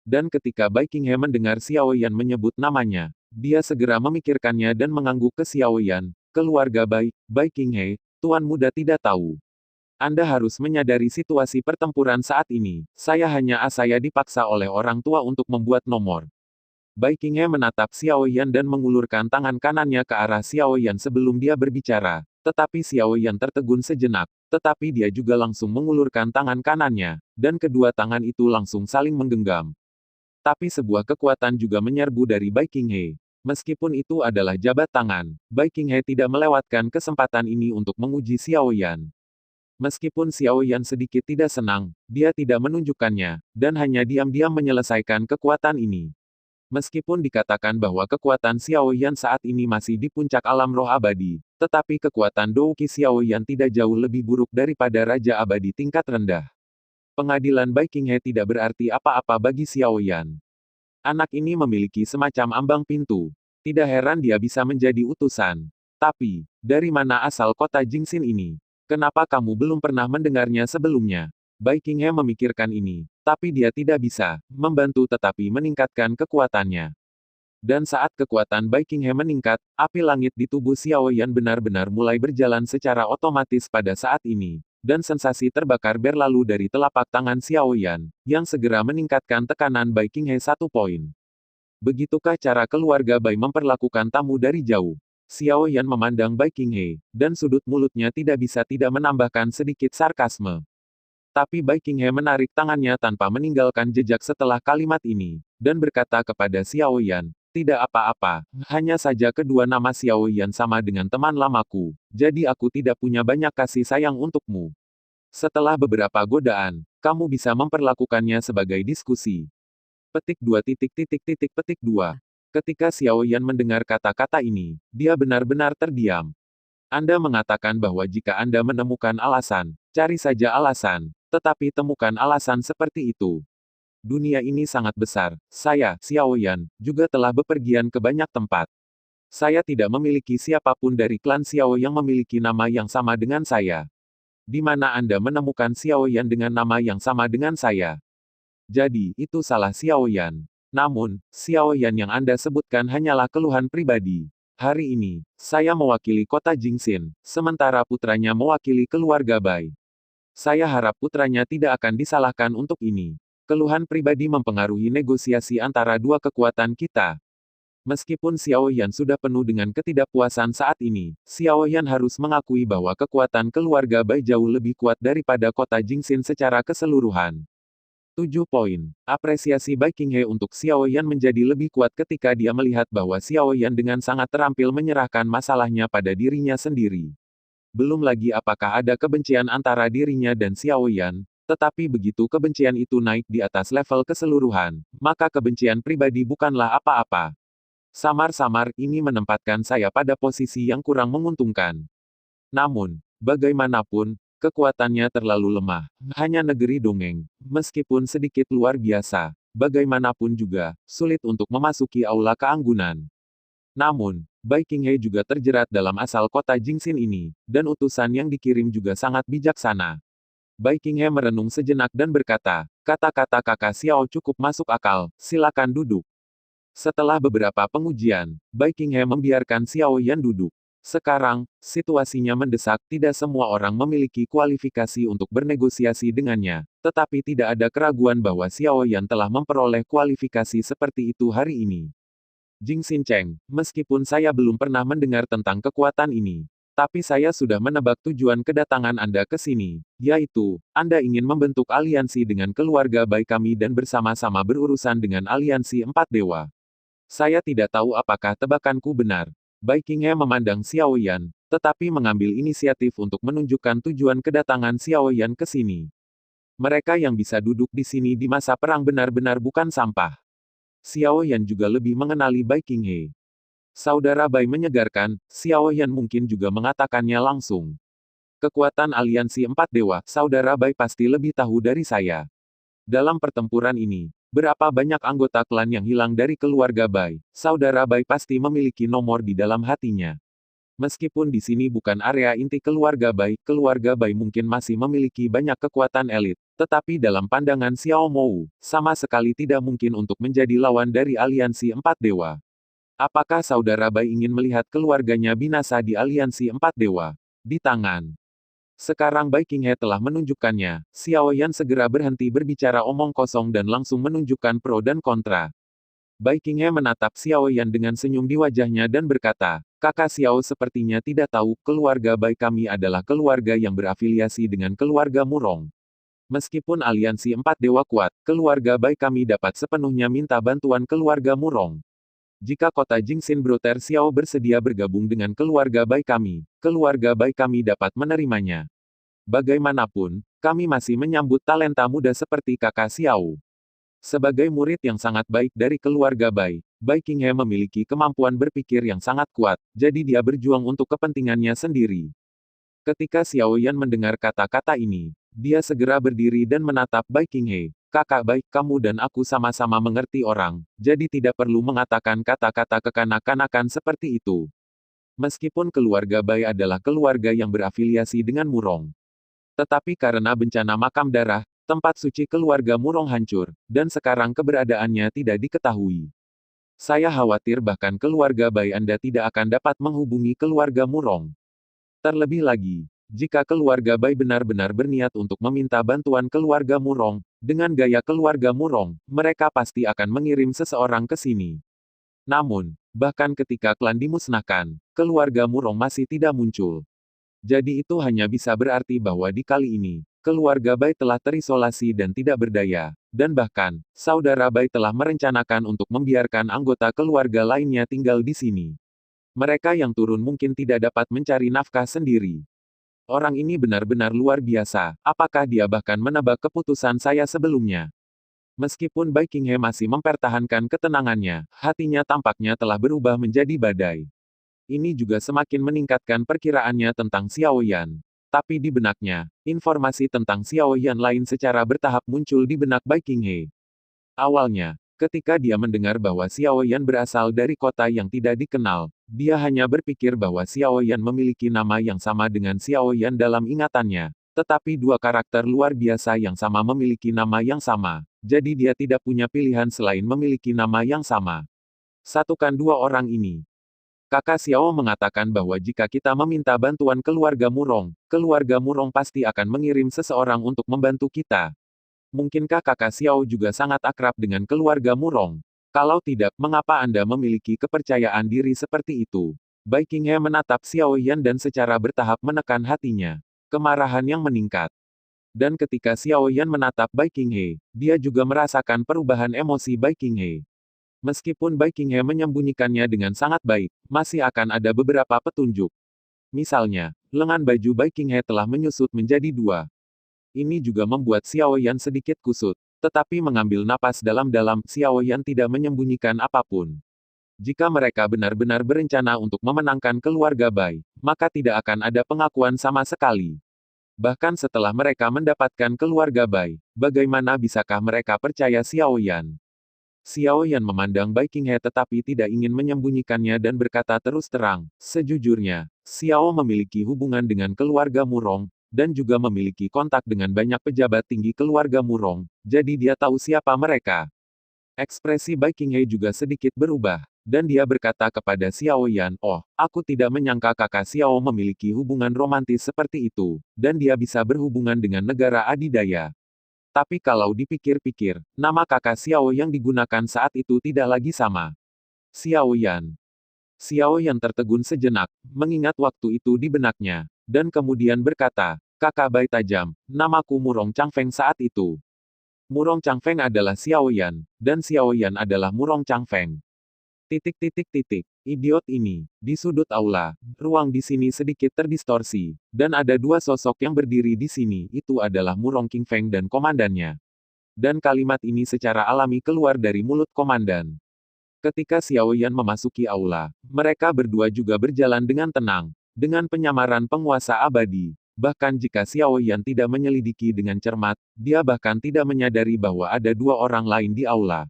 Dan ketika Bai Qinghe mendengar Xiao Yan menyebut namanya, dia segera memikirkannya dan mengangguk ke Xiao Yan, keluarga Bai Qinghe, tuan muda tidak tahu. Anda harus menyadari situasi pertempuran saat ini. Saya dipaksa oleh orang tua untuk membuat nomor. Bai Qinghe menatap Xiao Yan dan mengulurkan tangan kanannya ke arah Xiao Yan sebelum dia berbicara. Tetapi Xiao Yan tertegun sejenak, tetapi dia juga langsung mengulurkan tangan kanannya, dan kedua tangan itu langsung saling menggenggam. Tapi sebuah kekuatan juga menyerbu dari Bai Qinghe. Meskipun itu adalah jabat tangan, Bai Qinghe tidak melewatkan kesempatan ini untuk menguji Xiao Yan. Meskipun Xiao Yan sedikit tidak senang, dia tidak menunjukkannya, dan hanya diam-diam menyelesaikan kekuatan ini. Meskipun dikatakan bahwa kekuatan Xiao Yan saat ini masih di puncak alam roh abadi, tetapi kekuatan Douqi Xiao Yan tidak jauh lebih buruk daripada Raja Abadi tingkat rendah. Pengadilan Bai Qinghe tidak berarti apa-apa bagi Xiao Yan. Anak ini memiliki semacam ambang pintu. Tidak heran dia bisa menjadi utusan. Tapi, dari mana asal kota Jingxin ini? Kenapa kamu belum pernah mendengarnya sebelumnya? Bai Qinghe memikirkan ini, tapi dia tidak bisa membantu tetapi meningkatkan kekuatannya. Dan saat kekuatan Bai Qinghe meningkat, api langit di tubuh Xiao Yan benar-benar mulai berjalan secara otomatis pada saat ini. Dan sensasi terbakar berlalu dari telapak tangan Xiao Yan, yang segera meningkatkan tekanan Bai Qinghe 1 poin. Begitukah cara keluarga Bai memperlakukan tamu dari jauh? Xiao Yan memandang Bai Qinghe, dan sudut mulutnya tidak bisa tidak menambahkan sedikit sarkasme. Tapi Bai Qinghe menarik tangannya tanpa meninggalkan jejak setelah kalimat ini, dan berkata kepada Xiao Yan, tidak apa-apa, hanya saja kedua nama Xiao Yan sama dengan teman lamaku, jadi aku tidak punya banyak kasih sayang untukmu. Setelah beberapa godaan, kamu bisa memperlakukannya sebagai diskusi. Petik 2. Ketika Xiao Yan mendengar kata-kata ini, dia benar-benar terdiam. Anda mengatakan bahwa jika Anda menemukan alasan, cari saja alasan, tetapi temukan alasan seperti itu. Dunia ini sangat besar, saya, Xiao Yan, juga telah bepergian ke banyak tempat. Saya tidak memiliki siapapun dari klan Xiao yang memiliki nama yang sama dengan saya. Di mana Anda menemukan Xiao Yan dengan nama yang sama dengan saya? Jadi, itu salah Xiao Yan. Namun, Xiao Yan yang Anda sebutkan hanyalah keluhan pribadi. Hari ini, saya mewakili kota Jingxin, sementara putranya mewakili keluarga Bai. Saya harap putranya tidak akan disalahkan untuk ini. Keluhan pribadi mempengaruhi negosiasi antara dua kekuatan kita. Meskipun Xiao Yan sudah penuh dengan ketidakpuasan saat ini, Xiao Yan harus mengakui bahwa kekuatan keluarga Bai jauh lebih kuat daripada kota Jingxin secara keseluruhan. 7 poin. Apresiasi Bai Qinghe untuk Xiao Yan menjadi lebih kuat ketika dia melihat bahwa Xiao Yan dengan sangat terampil menyerahkan masalahnya pada dirinya sendiri. Belum lagi apakah ada kebencian antara dirinya dan Xiao Yan, tetapi begitu kebencian itu naik di atas level keseluruhan, maka kebencian pribadi bukanlah apa-apa. Samar-samar ini menempatkan saya pada posisi yang kurang menguntungkan. Namun, bagaimanapun, kekuatannya terlalu lemah. Hanya negeri dongeng, meskipun sedikit luar biasa, bagaimanapun juga, sulit untuk memasuki aula keanggunan. Namun, Bai Qinghe juga terjerat dalam asal kota Jingxin ini, dan utusan yang dikirim juga sangat bijaksana. Bai Qinghe merenung sejenak dan berkata, kata-kata kakak Xiao cukup masuk akal, silakan duduk. Setelah beberapa pengujian, Bai Qinghe membiarkan Xiao Yan duduk. Sekarang, situasinya mendesak, tidak semua orang memiliki kualifikasi untuk bernegosiasi dengannya, tetapi tidak ada keraguan bahwa Xiao Yan telah memperoleh kualifikasi seperti itu hari ini. Jingxin Cheng, meskipun saya belum pernah mendengar tentang kekuatan ini, tapi saya sudah menebak tujuan kedatangan Anda ke sini, yaitu, Anda ingin membentuk aliansi dengan keluarga Bai kami dan bersama-sama berurusan dengan aliansi Empat Dewa. Saya tidak tahu apakah tebakanku benar. Bai Qinghe memandang Xiao Yan, tetapi mengambil inisiatif untuk menunjukkan tujuan kedatangan Xiao Yan ke sini. Mereka yang bisa duduk di sini di masa perang benar-benar bukan sampah. Xiao Yan juga lebih mengenali Bai Qinghe. Saudara Bai menyegarkan, Xiao Yan mungkin juga mengatakannya langsung. Kekuatan aliansi empat dewa, Saudara Bai pasti lebih tahu dari saya. Dalam pertempuran ini, berapa banyak anggota klan yang hilang dari keluarga Bai, Saudara Bai pasti memiliki nomor di dalam hatinya. Meskipun di sini bukan area inti keluarga Bai mungkin masih memiliki banyak kekuatan elit, tetapi dalam pandangan Xiao Mou, sama sekali tidak mungkin untuk menjadi lawan dari aliansi empat dewa. Apakah Saudara Bai ingin melihat keluarganya binasa di aliansi empat dewa? Di tangan. Sekarang Bai Qinghe telah menunjukkannya, Xiao Yan segera berhenti berbicara omong kosong dan langsung menunjukkan pro dan kontra. Bai Qinghe menatap Xiao Yan dengan senyum di wajahnya dan berkata, Kakak Xiao sepertinya tidak tahu, keluarga Bai kami adalah keluarga yang berafiliasi dengan keluarga Murong. Meskipun aliansi empat dewa kuat, keluarga Bai kami dapat sepenuhnya minta bantuan keluarga Murong. Jika kota Jingxin Brother Xiao bersedia bergabung dengan keluarga Bai kami dapat menerimanya. Bagaimanapun, kami masih menyambut talenta muda seperti kakak Xiao. Sebagai murid yang sangat baik dari keluarga Bai, Bai Qinghe memiliki kemampuan berpikir yang sangat kuat, jadi dia berjuang untuk kepentingannya sendiri. Ketika Xiao Yan mendengar kata-kata ini, dia segera berdiri dan menatap Bai Qinghe. Kakak Bai, kamu dan aku sama-sama mengerti orang, jadi tidak perlu mengatakan kata-kata kekanak-kanakan seperti itu. Meskipun keluarga Bai adalah keluarga yang berafiliasi dengan Murong. Tetapi karena bencana makam darah, tempat suci keluarga Murong hancur, dan sekarang keberadaannya tidak diketahui. Saya khawatir bahkan keluarga Bai Anda tidak akan dapat menghubungi keluarga Murong. Terlebih lagi, jika keluarga Bai benar-benar berniat untuk meminta bantuan keluarga Murong, dengan gaya keluarga Murong, mereka pasti akan mengirim seseorang ke sini. Namun, bahkan ketika klan dimusnahkan, keluarga Murong masih tidak muncul. Jadi itu hanya bisa berarti bahwa di kali ini, keluarga Bai telah terisolasi dan tidak berdaya, dan bahkan, saudara Bai telah merencanakan untuk membiarkan anggota keluarga lainnya tinggal di sini. Mereka yang turun mungkin tidak dapat mencari nafkah sendiri. Orang ini benar-benar luar biasa, apakah dia bahkan menebak keputusan saya sebelumnya? Meskipun Bai Qinghe masih mempertahankan ketenangannya, hatinya tampaknya telah berubah menjadi badai. Ini juga semakin meningkatkan perkiraannya tentang Xiao Yan. Tapi di benaknya, informasi tentang Xiao Yan lain secara bertahap muncul di benak Bai Qinghe. Awalnya, ketika dia mendengar bahwa Xiao Yan berasal dari kota yang tidak dikenal, dia hanya berpikir bahwa Xiao Yan memiliki nama yang sama dengan Xiao Yan dalam ingatannya. Tetapi dua karakter luar biasa yang sama memiliki nama yang sama, jadi dia tidak punya pilihan selain memiliki nama yang sama. Satukan dua orang ini. Kakak Xiao mengatakan bahwa jika kita meminta bantuan keluarga Murong pasti akan mengirim seseorang untuk membantu kita. Mungkinkah kakak Xiao juga sangat akrab dengan keluarga Murong? Kalau tidak, mengapa Anda memiliki kepercayaan diri seperti itu? Bai Qinghe menatap Xiao Yan dan secara bertahap menekan hatinya. Kemarahan yang meningkat. Dan ketika Xiao Yan menatap Bai Qinghe, dia juga merasakan perubahan emosi Bai Qinghe. Meskipun Bai Qinghe menyembunyikannya dengan sangat baik, masih akan ada beberapa petunjuk. Misalnya, lengan baju Bai Qinghe telah menyusut menjadi dua. Ini juga membuat Xiao Yan sedikit kusut. Tetapi mengambil napas dalam-dalam, Xiao Yan tidak menyembunyikan apapun. Jika mereka benar-benar berencana untuk memenangkan keluarga Bai, maka tidak akan ada pengakuan sama sekali. Bahkan setelah mereka mendapatkan keluarga Bai, bagaimana bisakah mereka percaya Xiao Yan? Xiao Yan memandang Bai Qinghe tetapi tidak ingin menyembunyikannya dan berkata terus terang, sejujurnya, Xiao memiliki hubungan dengan keluarga Murong, dan juga memiliki kontak dengan banyak pejabat tinggi keluarga Murong, jadi dia tahu siapa mereka. Ekspresi Bai Qinghe juga sedikit berubah, dan dia berkata kepada Xiao Yan, oh, aku tidak menyangka kakak Xiao memiliki hubungan romantis seperti itu, dan dia bisa berhubungan dengan negara adidaya. Tapi kalau dipikir-pikir, nama kakak Xiao yang digunakan saat itu tidak lagi sama. Xiao Yan. Xiao Yan tertegun sejenak, mengingat waktu itu di benaknya, dan kemudian berkata, kakak Bai tajam, namaku Murong Changfeng saat itu. Murong Changfeng adalah Xiao Yan, dan Xiao Yan adalah Murong Changfeng. Idiot ini. Di sudut aula, ruang di sini sedikit terdistorsi, dan ada dua sosok yang berdiri di sini, itu adalah Murong Qingfeng dan komandannya. Dan kalimat ini secara alami keluar dari mulut komandan. Ketika Xiao Yan memasuki aula, mereka berdua juga berjalan dengan tenang, dengan penyamaran penguasa abadi. Bahkan jika Xiao Yan tidak menyelidiki dengan cermat, dia bahkan tidak menyadari bahwa ada dua orang lain di aula.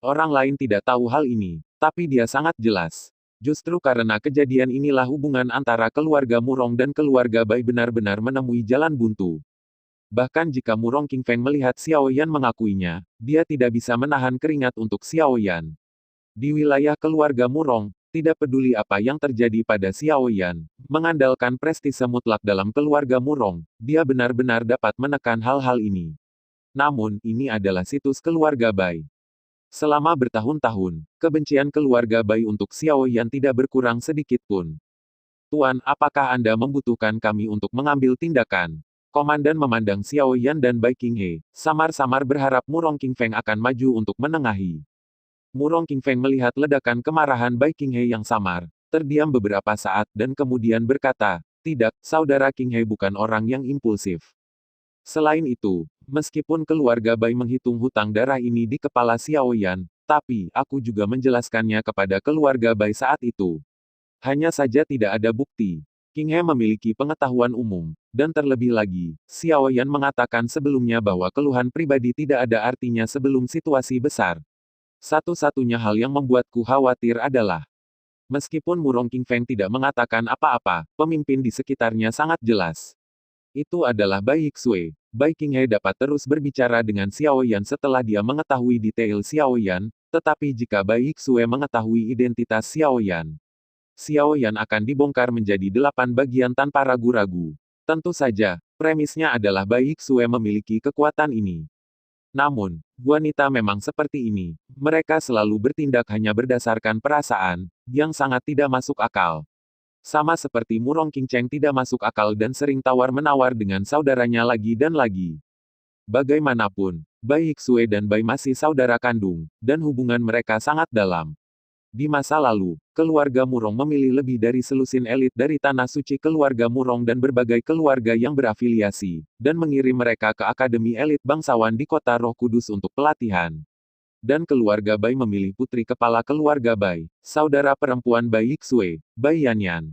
Orang lain tidak tahu hal ini, tapi dia sangat jelas. Justru karena kejadian inilah hubungan antara keluarga Murong dan keluarga Bai benar-benar menemui jalan buntu. Bahkan jika Murong Qingfeng melihat Xiao Yan mengakuinya, dia tidak bisa menahan keringat untuk Xiao Yan. Di wilayah keluarga Murong, tidak peduli apa yang terjadi pada Xiao Yan, mengandalkan prestise mutlak dalam keluarga Murong, dia benar-benar dapat menekan hal-hal ini. Namun, ini adalah situs keluarga Bai. Selama bertahun-tahun, kebencian keluarga Bai untuk Xiao Yan tidak berkurang sedikit pun. Tuan, apakah Anda membutuhkan kami untuk mengambil tindakan? Komandan memandang Xiao Yan dan Bai Qinghe, samar-samar berharap Murong Qingfeng akan maju untuk menengahi. Murong Qingfeng melihat ledakan kemarahan Bai Qinghe yang samar, terdiam beberapa saat dan kemudian berkata, "Tidak, saudara Qinghe bukan orang yang impulsif. Selain itu, meskipun keluarga Bai menghitung hutang darah ini di kepala Xiao Yan, tapi aku juga menjelaskannya kepada keluarga Bai saat itu. Hanya saja tidak ada bukti. Qinghe memiliki pengetahuan umum, dan terlebih lagi, Xiao Yan mengatakan sebelumnya bahwa keluhan pribadi tidak ada artinya sebelum situasi besar. Satu-satunya hal yang membuatku khawatir adalah, meskipun Murong Qingfeng tidak mengatakan apa-apa, pemimpin di sekitarnya sangat jelas. Itu adalah Bai Xue. Bai Qinghe dapat terus berbicara dengan Xiao Yan setelah dia mengetahui detail Xiao Yan, tetapi jika Bai Xue mengetahui identitas Xiao Yan, Xiao Yan akan dibongkar menjadi 8 bagian tanpa ragu-ragu. Tentu saja, premisnya adalah Bai Xue memiliki kekuatan ini. Namun, wanita memang seperti ini. Mereka selalu bertindak hanya berdasarkan perasaan, yang sangat tidak masuk akal. Sama seperti Murong Qingcheng tidak masuk akal dan sering tawar-menawar dengan saudaranya lagi dan lagi. Bagaimanapun, Bai Xue dan Bai masih saudara kandung, dan hubungan mereka sangat dalam. Di masa lalu, keluarga Murong memilih lebih dari selusin elit dari Tanah Suci keluarga Murong dan berbagai keluarga yang berafiliasi, dan mengirim mereka ke Akademi Elit Bangsawan di Kota Roh Kudus untuk pelatihan. Dan keluarga Bai memilih putri kepala keluarga Bai, saudara perempuan Bai Xue, Bai Yanyan.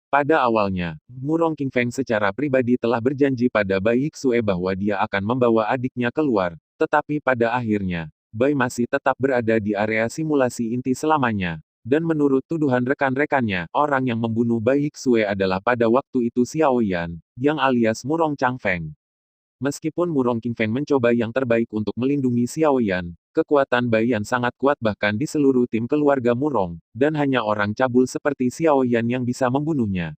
Pada awalnya, Murong Qingfeng secara pribadi telah berjanji pada Bai Xue bahwa dia akan membawa adiknya keluar, tetapi pada akhirnya, Bai masih tetap berada di area simulasi inti selamanya. Dan menurut tuduhan rekan-rekannya, orang yang membunuh Bai Xue adalah pada waktu itu Xiao Yan, yang alias Murong Changfeng. Meskipun Murong Qingfeng mencoba yang terbaik untuk melindungi Xiao Yan, kekuatan Bai Yan sangat kuat bahkan di seluruh tim keluarga Murong, dan hanya orang cabul seperti Xiao Yan yang bisa membunuhnya.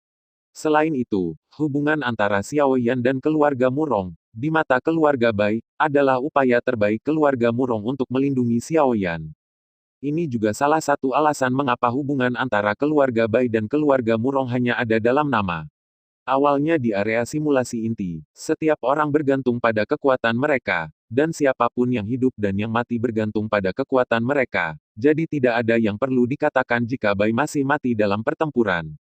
Selain itu, hubungan antara Xiao Yan dan keluarga Murong, di mata keluarga Bai, adalah upaya terbaik keluarga Murong untuk melindungi Xiao Yan. Ini juga salah satu alasan mengapa hubungan antara keluarga Bai dan keluarga Murong hanya ada dalam nama. Awalnya di area simulasi inti, setiap orang bergantung pada kekuatan mereka, dan siapapun yang hidup dan yang mati bergantung pada kekuatan mereka, jadi tidak ada yang perlu dikatakan jika Bai masih mati dalam pertempuran.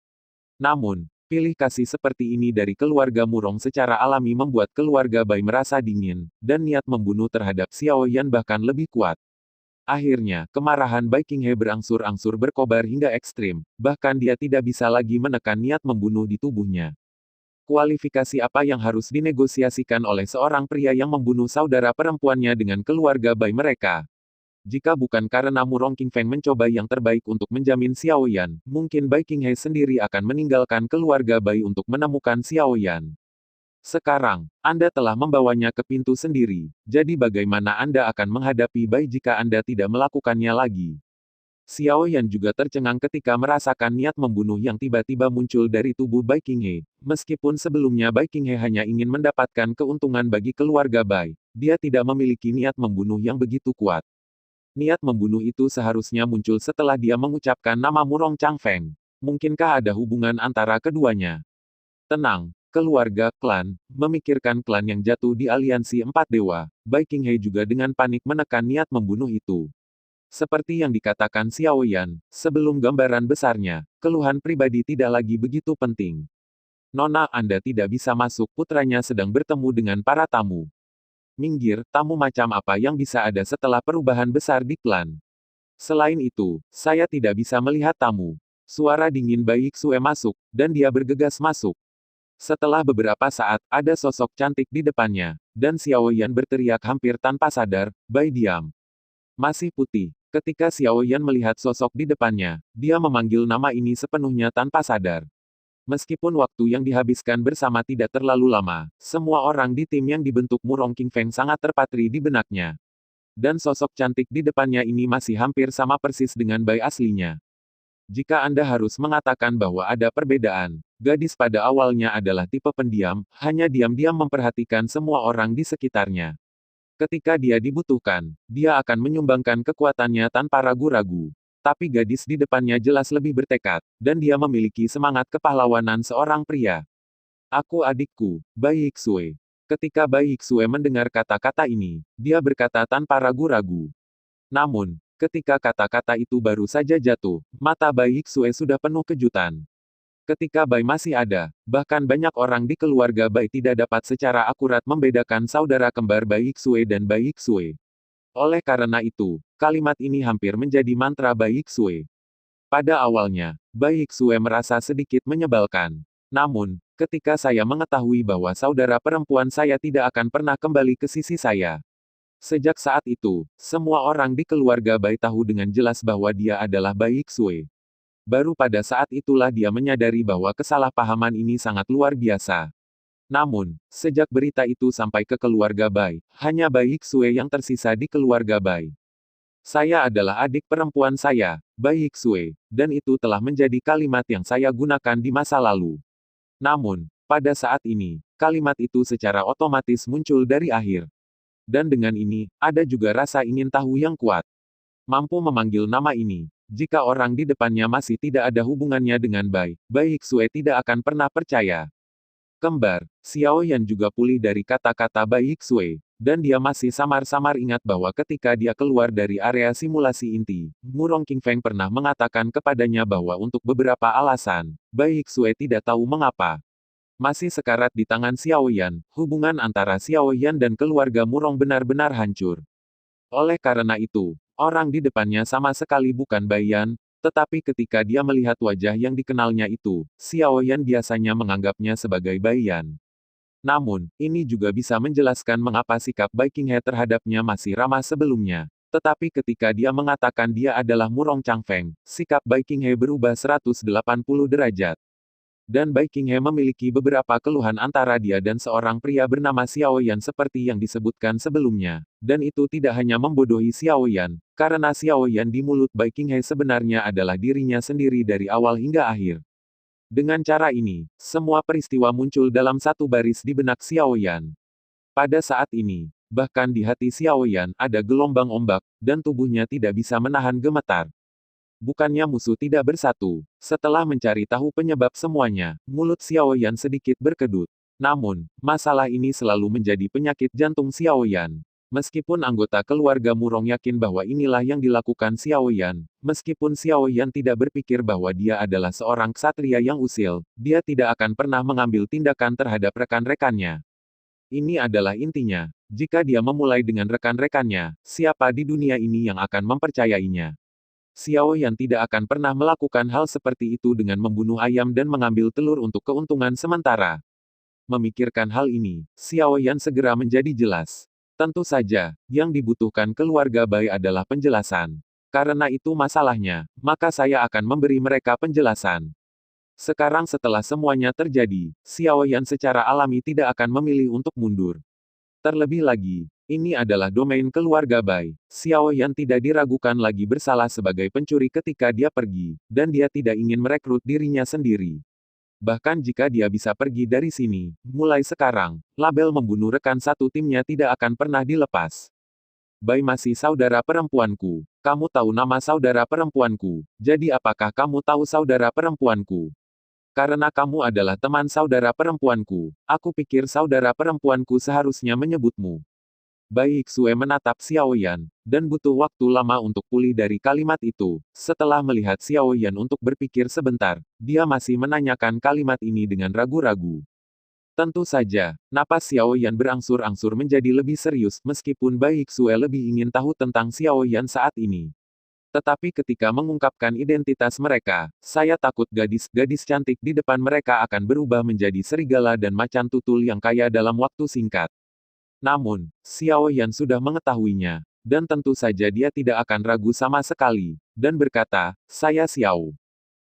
Namun, pilih kasih seperti ini dari keluarga Murong secara alami membuat keluarga Bai merasa dingin, dan niat membunuh terhadap Xiao Yan bahkan lebih kuat. Akhirnya, kemarahan Bai Qinghe berangsur-angsur berkobar hingga ekstrim, bahkan dia tidak bisa lagi menekan niat membunuh di tubuhnya. Kualifikasi apa yang harus dinegosiasikan oleh seorang pria yang membunuh saudara perempuannya dengan keluarga Bai mereka? Jika bukan karena Murong Qingfeng mencoba yang terbaik untuk menjamin Xiao Yan, mungkin Bai Qinghe sendiri akan meninggalkan keluarga Bai untuk menemukan Xiao Yan. Sekarang, Anda telah membawanya ke pintu sendiri, jadi bagaimana Anda akan menghadapi Bai jika Anda tidak melakukannya lagi? Xiao Yan juga tercengang ketika merasakan niat membunuh yang tiba-tiba muncul dari tubuh Bai Qinghe. Meskipun sebelumnya Bai Qinghe hanya ingin mendapatkan keuntungan bagi keluarga Bai, dia tidak memiliki niat membunuh yang begitu kuat. Niat membunuh itu seharusnya muncul setelah dia mengucapkan nama Murong Changfeng. Mungkinkah ada hubungan antara keduanya? Tenang, keluarga, klan, memikirkan klan yang jatuh di aliansi empat dewa, Bai Qinghe juga dengan panik menekan niat membunuh itu. Seperti yang dikatakan Xiao Yan, sebelum gambaran besarnya, keluhan pribadi tidak lagi begitu penting. Nona, Anda tidak bisa masuk, putranya sedang bertemu dengan para tamu. Minggir, tamu macam apa yang bisa ada setelah perubahan besar di klan? Selain itu, saya tidak bisa melihat tamu. Suara dingin Bai Xue masuk, dan dia bergegas masuk. Setelah beberapa saat, ada sosok cantik di depannya, dan Xiao Yan berteriak hampir tanpa sadar, "Bai diam." Masih putih. Ketika Xiao Yan melihat sosok di depannya, dia memanggil nama ini sepenuhnya tanpa sadar. Meskipun waktu yang dihabiskan bersama tidak terlalu lama, semua orang di tim yang dibentuk Murong King Feng sangat terpatri di benaknya. Dan sosok cantik di depannya ini masih hampir sama persis dengan Bai aslinya. Jika Anda harus mengatakan bahwa ada perbedaan, gadis pada awalnya adalah tipe pendiam, hanya diam-diam memperhatikan semua orang di sekitarnya. Ketika dia dibutuhkan, dia akan menyumbangkan kekuatannya tanpa ragu-ragu. Tapi gadis di depannya jelas lebih bertekad, dan dia memiliki semangat kepahlawanan seorang pria. Aku adikku, Bai Xue. Ketika Bai Xue mendengar kata-kata ini, dia berkata tanpa ragu-ragu. Namun, ketika kata-kata itu baru saja jatuh, mata Bai Xue sudah penuh kejutan. Ketika Bai masih ada, bahkan banyak orang di keluarga Bai tidak dapat secara akurat membedakan saudara kembar Bai Xue dan Bai Xue. Oleh karena itu, kalimat ini hampir menjadi mantra Bai Xue. Pada awalnya, Bai Xue merasa sedikit menyebalkan. Namun, ketika saya mengetahui bahwa saudara perempuan saya tidak akan pernah kembali ke sisi saya. Sejak saat itu, semua orang di keluarga Bai tahu dengan jelas bahwa dia adalah Bai Xue. Baru pada saat itulah dia menyadari bahwa kesalahpahaman ini sangat luar biasa. Namun, sejak berita itu sampai ke keluarga Bai, hanya Bai Xue yang tersisa di keluarga Bai. Saya adalah adik perempuan saya, Bai Xue, dan itu telah menjadi kalimat yang saya gunakan di masa lalu. Namun, pada saat ini, kalimat itu secara otomatis muncul dari akhir. Dan dengan ini, ada juga rasa ingin tahu yang kuat. Mampu memanggil nama ini. Jika orang di depannya masih tidak ada hubungannya dengan Bai Xue tidak akan pernah percaya. Kembar, Xiao Yan juga pulih dari kata-kata Bai Xue, dan dia masih samar-samar ingat bahwa ketika dia keluar dari area simulasi inti, Murong King Feng pernah mengatakan kepadanya bahwa untuk beberapa alasan, Bai Xue tidak tahu mengapa. Masih sekarat di tangan Xiao Yan, hubungan antara Xiao Yan dan keluarga Murong benar-benar hancur. Oleh karena itu, orang di depannya sama sekali bukan Bai Yan, tetapi ketika dia melihat wajah yang dikenalnya itu, Xiao Yan biasanya menganggapnya sebagai Bai Yan. Namun, ini juga bisa menjelaskan mengapa sikap Bai Qinghe terhadapnya masih ramah sebelumnya. Tetapi ketika dia mengatakan dia adalah Murong Changfeng, sikap Bai Qinghe berubah 180 derajat. Dan Bai Qinghe memiliki beberapa keluhan antara dia dan seorang pria bernama Xiao Yan seperti yang disebutkan sebelumnya. Dan itu tidak hanya membodohi Xiao Yan, karena Xiao Yan di mulut Bai Qinghe sebenarnya adalah dirinya sendiri dari awal hingga akhir. Dengan cara ini, semua peristiwa muncul dalam satu baris di benak Xiao Yan. Pada saat ini, bahkan di hati Xiao Yan ada gelombang ombak, dan tubuhnya tidak bisa menahan gemetar. Bukannya musuh tidak bersatu. Setelah mencari tahu penyebab semuanya, mulut Xiao Yan sedikit berkedut. Namun, masalah ini selalu menjadi penyakit jantung Xiao Yan. Meskipun anggota keluarga Murong yakin bahwa inilah yang dilakukan Xiao Yan, meskipun Xiao Yan tidak berpikir bahwa dia adalah seorang ksatria yang usil, dia tidak akan pernah mengambil tindakan terhadap rekan-rekannya. Ini adalah intinya. Jika dia memulai dengan rekan-rekannya, siapa di dunia ini yang akan mempercayainya? Xiao Yan tidak akan pernah melakukan hal seperti itu dengan membunuh ayam dan mengambil telur untuk keuntungan sementara. Memikirkan hal ini, Xiao Yan segera menjadi jelas. Tentu saja, yang dibutuhkan keluarga Bai adalah penjelasan. Karena itu masalahnya, maka saya akan memberi mereka penjelasan. Sekarang setelah semuanya terjadi, Xiao Yan secara alami tidak akan memilih untuk mundur. Terlebih lagi, ini adalah domain keluarga Bai. Xiao Yan tidak diragukan lagi bersalah sebagai pencuri ketika dia pergi, dan dia tidak ingin merekrut dirinya sendiri. Bahkan jika dia bisa pergi dari sini, mulai sekarang, label membunuh rekan satu timnya tidak akan pernah dilepas. Bai masih saudara perempuanku. Kamu tahu nama saudara perempuanku, jadi apakah kamu tahu saudara perempuanku? Karena kamu adalah teman saudara perempuanku, aku pikir saudara perempuanku seharusnya menyebutmu. Bai Xue menatap Xiao Yan, dan butuh waktu lama untuk pulih dari kalimat itu. Setelah melihat Xiao Yan untuk berpikir sebentar, dia masih menanyakan kalimat ini dengan ragu-ragu. Tentu saja, napas Xiao Yan berangsur-angsur menjadi lebih serius meskipun Bai Xue lebih ingin tahu tentang Xiao Yan saat ini. Tetapi ketika mengungkapkan identitas mereka, saya takut gadis-gadis cantik di depan mereka akan berubah menjadi serigala dan macan tutul yang kaya dalam waktu singkat. Namun, Xiao Yan sudah mengetahuinya, dan tentu saja dia tidak akan ragu sama sekali, dan berkata, saya Xiao.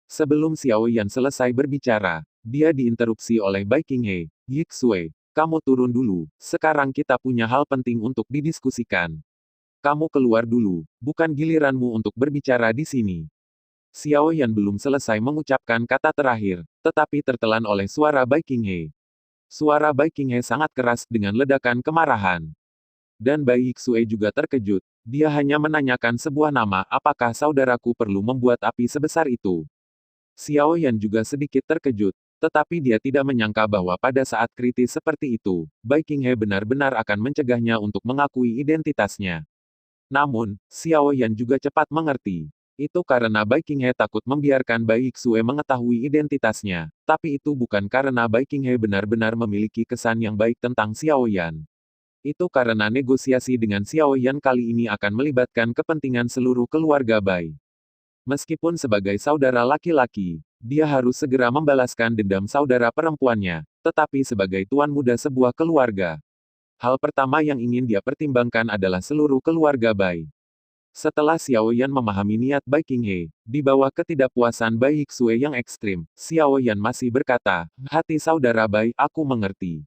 Sebelum Xiao Yan selesai berbicara, dia diinterupsi oleh Bai Qinghe. Yixue, kamu turun dulu, sekarang kita punya hal penting untuk didiskusikan. Kamu keluar dulu, bukan giliranmu untuk berbicara di sini. Xiao Yan belum selesai mengucapkan kata terakhir, tetapi tertelan oleh suara Bai Qinghe. Suara Bai Qinghe sangat keras dengan ledakan kemarahan. Dan Bai Yixue juga terkejut. Dia hanya menanyakan sebuah nama, apakah saudaraku perlu membuat api sebesar itu? Xiao Yan juga sedikit terkejut, tetapi dia tidak menyangka bahwa pada saat kritis seperti itu, Bai Qinghe benar-benar akan mencegahnya untuk mengakui identitasnya. Namun, Xiao Yan juga cepat mengerti. Itu karena Bai Qinghe takut membiarkan Bai Yixue mengetahui identitasnya, tapi itu bukan karena Bai Qinghe benar-benar memiliki kesan yang baik tentang Xiao Yan. Itu karena negosiasi dengan Xiao Yan kali ini akan melibatkan kepentingan seluruh keluarga Bai. Meskipun sebagai saudara laki-laki, dia harus segera membalaskan dendam saudara perempuannya, tetapi sebagai tuan muda sebuah keluarga, hal pertama yang ingin dia pertimbangkan adalah seluruh keluarga Bai. Setelah Xiao Yan memahami niat Bai Qinghe, di bawah ketidakpuasan Bai Yixue yang ekstrim, Xiao Yan masih berkata, hati saudara Bai, aku mengerti.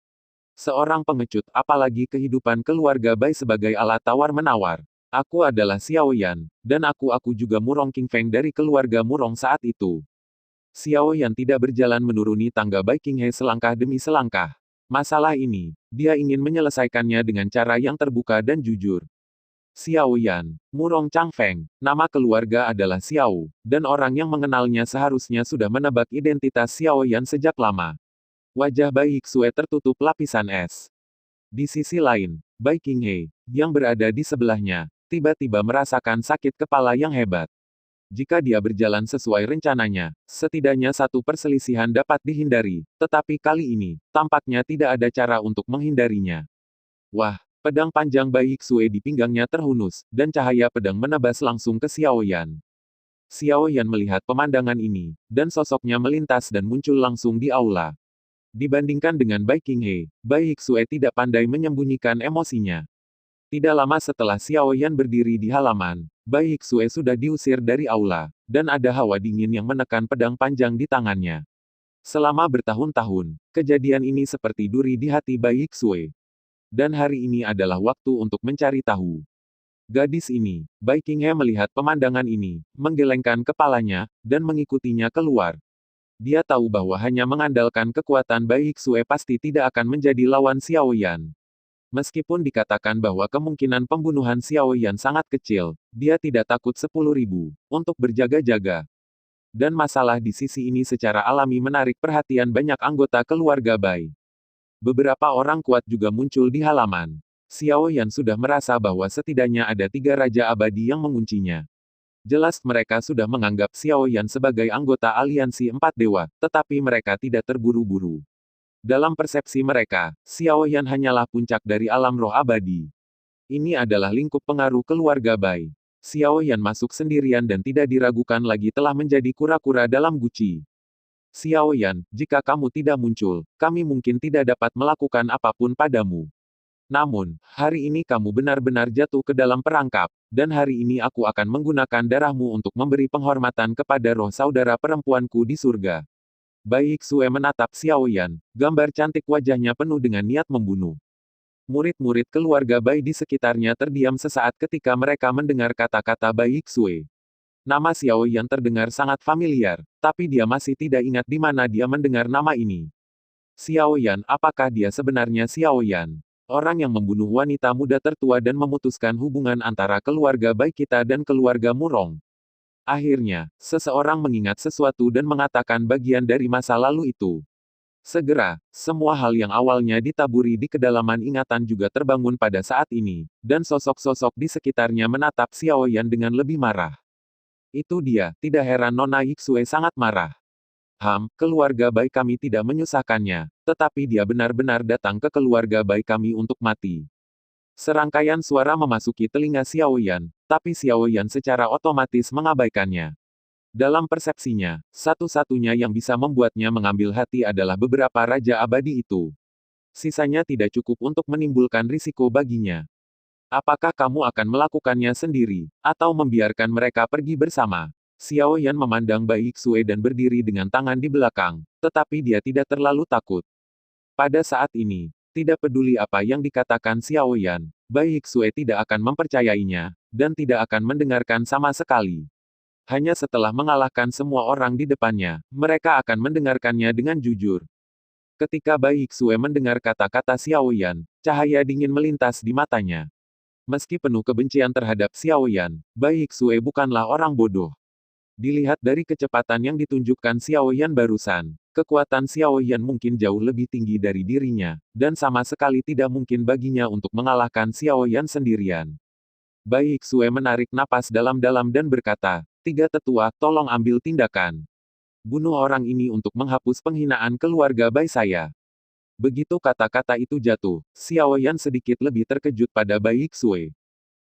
Seorang pengecut, apalagi kehidupan keluarga Bai sebagai alat tawar-menawar. Aku adalah Xiao Yan, dan aku juga Murong Qingfeng dari keluarga Murong saat itu. Xiao Yan tidak berjalan menuruni tangga Bai Qinghe selangkah demi selangkah. Masalah ini, dia ingin menyelesaikannya dengan cara yang terbuka dan jujur. Xiao Yan, Murong Changfeng, nama keluarga adalah Xiao, dan orang yang mengenalnya seharusnya sudah menebak identitas Xiao Yan sejak lama. Wajah Bai Yixue tertutup lapisan es. Di sisi lain, Bai Qinghe, yang berada di sebelahnya, tiba-tiba merasakan sakit kepala yang hebat. Jika dia berjalan sesuai rencananya, setidaknya satu perselisihan dapat dihindari, tetapi kali ini, tampaknya tidak ada cara untuk menghindarinya. Wah, pedang panjang Bai Yixue di pinggangnya terhunus, dan cahaya pedang menebas langsung ke Xiao Yan. Xiao Yan melihat pemandangan ini, dan sosoknya melintas dan muncul langsung di aula. Dibandingkan dengan Bai Qinghe, Bai Yixue tidak pandai menyembunyikan emosinya. Tidak lama setelah Xiao Yan berdiri di halaman, Bai Yixue sudah diusir dari aula, dan ada hawa dingin yang menekan pedang panjang di tangannya. Selama bertahun-tahun, kejadian ini seperti duri di hati Bai Yixue. Dan hari ini adalah waktu untuk mencari tahu. Gadis ini, Bai Qinghe melihat pemandangan ini, menggelengkan kepalanya, dan mengikutinya keluar. Dia tahu bahwa hanya mengandalkan kekuatan Bai Yixue pasti tidak akan menjadi lawan Xiao Yan. Meskipun dikatakan bahwa kemungkinan pembunuhan Xiao Yan sangat kecil, dia tidak takut 10.000 untuk berjaga-jaga. Dan masalah di sisi ini secara alami menarik perhatian banyak anggota keluarga Bai. Beberapa orang kuat juga muncul di halaman. Xiao Yan sudah merasa bahwa setidaknya ada 3 raja abadi yang menguncinya. Jelas mereka sudah menganggap Xiao Yan sebagai anggota aliansi 4 dewa, tetapi mereka tidak terburu-buru. Dalam persepsi mereka, Xiao Yan hanyalah puncak dari alam roh abadi. Ini adalah lingkup pengaruh keluarga Bai. Xiao Yan masuk sendirian dan tidak diragukan lagi telah menjadi kura-kura dalam guci. Xiao Yan, jika kamu tidak muncul, kami mungkin tidak dapat melakukan apapun padamu. Namun, hari ini kamu benar-benar jatuh ke dalam perangkap, dan hari ini aku akan menggunakan darahmu untuk memberi penghormatan kepada roh saudara perempuanku di surga. Bai Yixue menatap Xiao Yan, gambar cantik wajahnya penuh dengan niat membunuh. Murid-murid keluarga Bai di sekitarnya terdiam sesaat ketika mereka mendengar kata-kata Bai Yixue. Nama Xiao Yan terdengar sangat familiar, tapi dia masih tidak ingat di mana dia mendengar nama ini. Xiao Yan, apakah dia sebenarnya Xiao Yan? Orang yang membunuh wanita muda tertua dan memutuskan hubungan antara keluarga Bai kita dan keluarga Murong. Akhirnya, seseorang mengingat sesuatu dan mengatakan bagian dari masa lalu itu. Segera, semua hal yang awalnya ditaburi di kedalaman ingatan juga terbangun pada saat ini, dan sosok-sosok di sekitarnya menatap Xiao Yan dengan lebih marah. Itu dia, tidak heran Nona Yixue sangat marah. Keluarga Bai kami tidak menyusahkannya, tetapi dia benar-benar datang ke keluarga Bai kami untuk mati. Serangkaian suara memasuki telinga Xiao Yan, tapi Xiao Yan secara otomatis mengabaikannya. Dalam persepsinya, satu-satunya yang bisa membuatnya mengambil hati adalah beberapa Raja Abadi itu. Sisanya tidak cukup untuk menimbulkan risiko baginya. Apakah kamu akan melakukannya sendiri, atau membiarkan mereka pergi bersama? Xiao Yan memandang Bai Xue dan berdiri dengan tangan di belakang, tetapi dia tidak terlalu takut. Pada saat ini, tidak peduli apa yang dikatakan Xiao Yan, Bai Xue tidak akan mempercayainya, dan tidak akan mendengarkan sama sekali. Hanya setelah mengalahkan semua orang di depannya, mereka akan mendengarkannya dengan jujur. Ketika Bai Xue mendengar kata-kata Xiao Yan, cahaya dingin melintas di matanya. Meski penuh kebencian terhadap Xiao Yan, Bai Xue bukanlah orang bodoh. Dilihat dari kecepatan yang ditunjukkan Xiao Yan barusan, kekuatan Xiao Yan mungkin jauh lebih tinggi dari dirinya, dan sama sekali tidak mungkin baginya untuk mengalahkan Xiao Yan sendirian. Bai Xue menarik napas dalam-dalam dan berkata, "Tiga tetua, tolong ambil tindakan. Bunuh orang ini untuk menghapus penghinaan keluarga Bai saya." Begitu kata-kata itu jatuh, Xiao Yan sedikit lebih terkejut pada Bai Xue.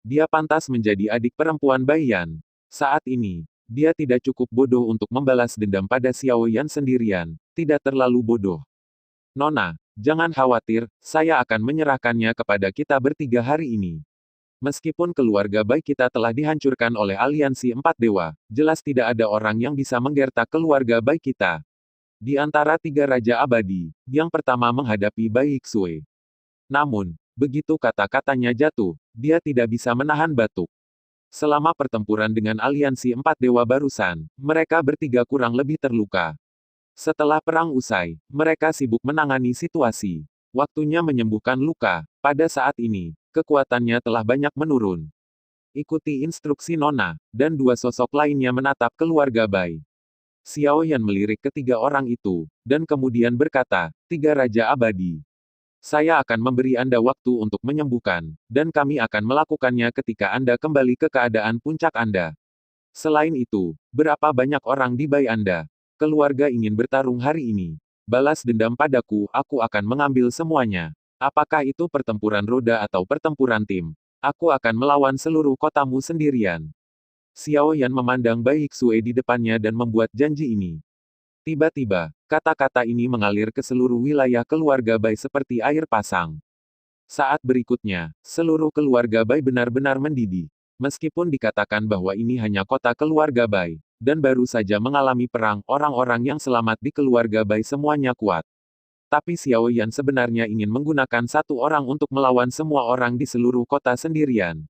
Dia pantas menjadi adik perempuan Bai Yan. Saat ini, dia tidak cukup bodoh untuk membalas dendam pada Xiao Yan sendirian, tidak terlalu bodoh. "Nona, jangan khawatir, saya akan menyerahkannya kepada kita bertiga hari ini. Meskipun keluarga Bai kita telah dihancurkan oleh aliansi empat dewa, jelas tidak ada orang yang bisa menggertak keluarga Bai kita." Di antara tiga Raja Abadi, yang pertama menghadapi Bai Xue. Namun, begitu kata-katanya jatuh, dia tidak bisa menahan batuk. Selama pertempuran dengan aliansi empat dewa barusan, mereka bertiga kurang lebih terluka. Setelah perang usai, mereka sibuk menangani situasi. Waktunya menyembuhkan luka. Pada saat ini, kekuatannya telah banyak menurun. Ikuti instruksi Nona, dan dua sosok lainnya menatap keluarga Bai. Xiao Yan melirik ketiga orang itu, dan kemudian berkata, "Tiga Raja Abadi. Saya akan memberi Anda waktu untuk menyembuhkan, dan kami akan melakukannya ketika Anda kembali ke keadaan puncak Anda. Selain itu, berapa banyak orang di Bai Anda? Keluarga ingin bertarung hari ini. Balas dendam padaku, aku akan mengambil semuanya. Apakah itu pertempuran roda atau pertempuran tim? Aku akan melawan seluruh kotamu sendirian." Xiao Yan memandang Bai Xue di depannya dan membuat janji ini. Tiba-tiba, kata-kata ini mengalir ke seluruh wilayah keluarga Bai seperti air pasang. Saat berikutnya, seluruh keluarga Bai benar-benar mendidih. Meskipun dikatakan bahwa ini hanya kota keluarga Bai, dan baru saja mengalami perang, orang-orang yang selamat di keluarga Bai semuanya kuat. Tapi Xiao Yan sebenarnya ingin menggunakan satu orang untuk melawan semua orang di seluruh kota sendirian.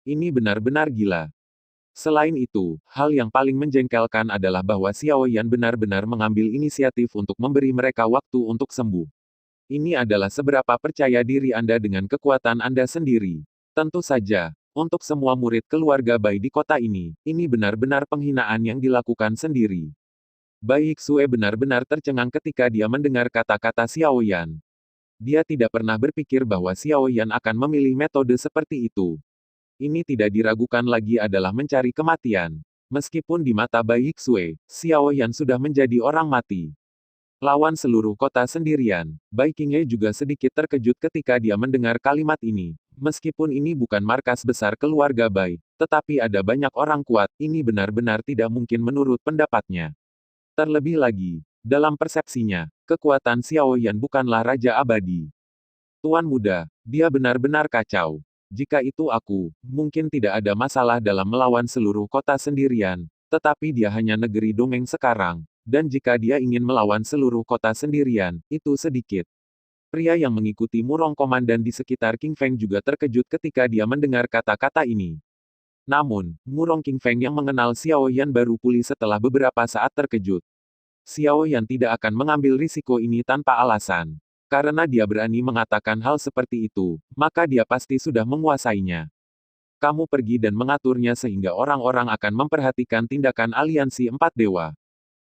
Ini benar-benar gila. Selain itu, hal yang paling menjengkelkan adalah bahwa Xiao Yan benar-benar mengambil inisiatif untuk memberi mereka waktu untuk sembuh. Ini adalah seberapa percaya diri Anda dengan kekuatan Anda sendiri. Tentu saja, untuk semua murid keluarga Bai di kota ini benar-benar penghinaan yang dilakukan sendiri. Bai Xue benar-benar tercengang ketika dia mendengar kata-kata Xiao Yan. Dia tidak pernah berpikir bahwa Xiao Yan akan memilih metode seperti itu. Ini tidak diragukan lagi adalah mencari kematian. Meskipun di mata Bai Xue, Xiao Yan sudah menjadi orang mati. Lawan seluruh kota sendirian, Bai Qinghe juga sedikit terkejut ketika dia mendengar kalimat ini. Meskipun ini bukan markas besar keluarga Bai, tetapi ada banyak orang kuat, ini benar-benar tidak mungkin menurut pendapatnya. Terlebih lagi, dalam persepsinya, kekuatan Xiao Yan bukanlah Raja Abadi. Tuan muda, dia benar-benar kacau. Jika itu aku, mungkin tidak ada masalah dalam melawan seluruh kota sendirian, tetapi dia hanya negeri dongeng sekarang, dan jika dia ingin melawan seluruh kota sendirian, itu sedikit. Pria yang mengikuti murong komandan di sekitar King Feng juga terkejut ketika dia mendengar kata-kata ini. Namun, murong King Feng yang mengenal Xiao Yan baru pulih setelah beberapa saat terkejut. Xiao Yan tidak akan mengambil risiko ini tanpa alasan. Karena dia berani mengatakan hal seperti itu, maka dia pasti sudah menguasainya. Kamu pergi dan mengaturnya sehingga orang-orang akan memperhatikan tindakan aliansi empat dewa.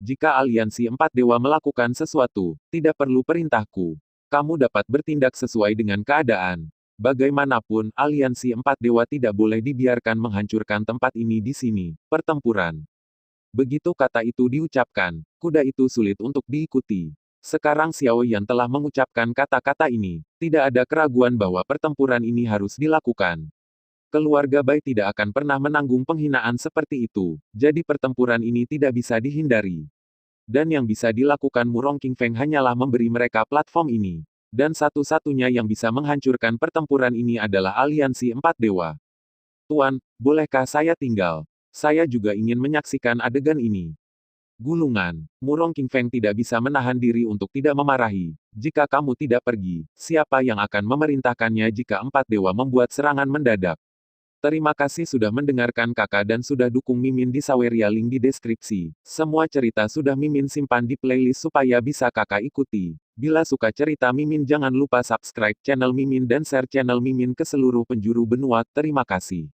Jika aliansi empat dewa melakukan sesuatu, tidak perlu perintahku. Kamu dapat bertindak sesuai dengan keadaan. Bagaimanapun, aliansi empat dewa tidak boleh dibiarkan menghancurkan tempat ini di sini. Pertempuran. Begitu kata itu diucapkan, kuda itu sulit untuk diikuti. Sekarang Xiao Yan telah mengucapkan kata-kata ini, tidak ada keraguan bahwa pertempuran ini harus dilakukan. Keluarga Bai tidak akan pernah menanggung penghinaan seperti itu, jadi pertempuran ini tidak bisa dihindari. Dan yang bisa dilakukan Murong King Feng hanyalah memberi mereka platform ini. Dan satu-satunya yang bisa menghancurkan pertempuran ini adalah aliansi empat dewa. Tuan, bolehkah saya tinggal? Saya juga ingin menyaksikan adegan ini. Gulungan. Murong King Feng tidak bisa menahan diri untuk tidak memarahi. Jika kamu tidak pergi, siapa yang akan memerintahkannya jika empat dewa membuat serangan mendadak? Terima kasih sudah mendengarkan kakak dan sudah dukung Mimin di Saweria, link di deskripsi. Semua cerita sudah Mimin simpan di playlist supaya bisa kakak ikuti. Bila suka cerita Mimin jangan lupa subscribe channel Mimin dan share channel Mimin ke seluruh penjuru benua. Terima kasih.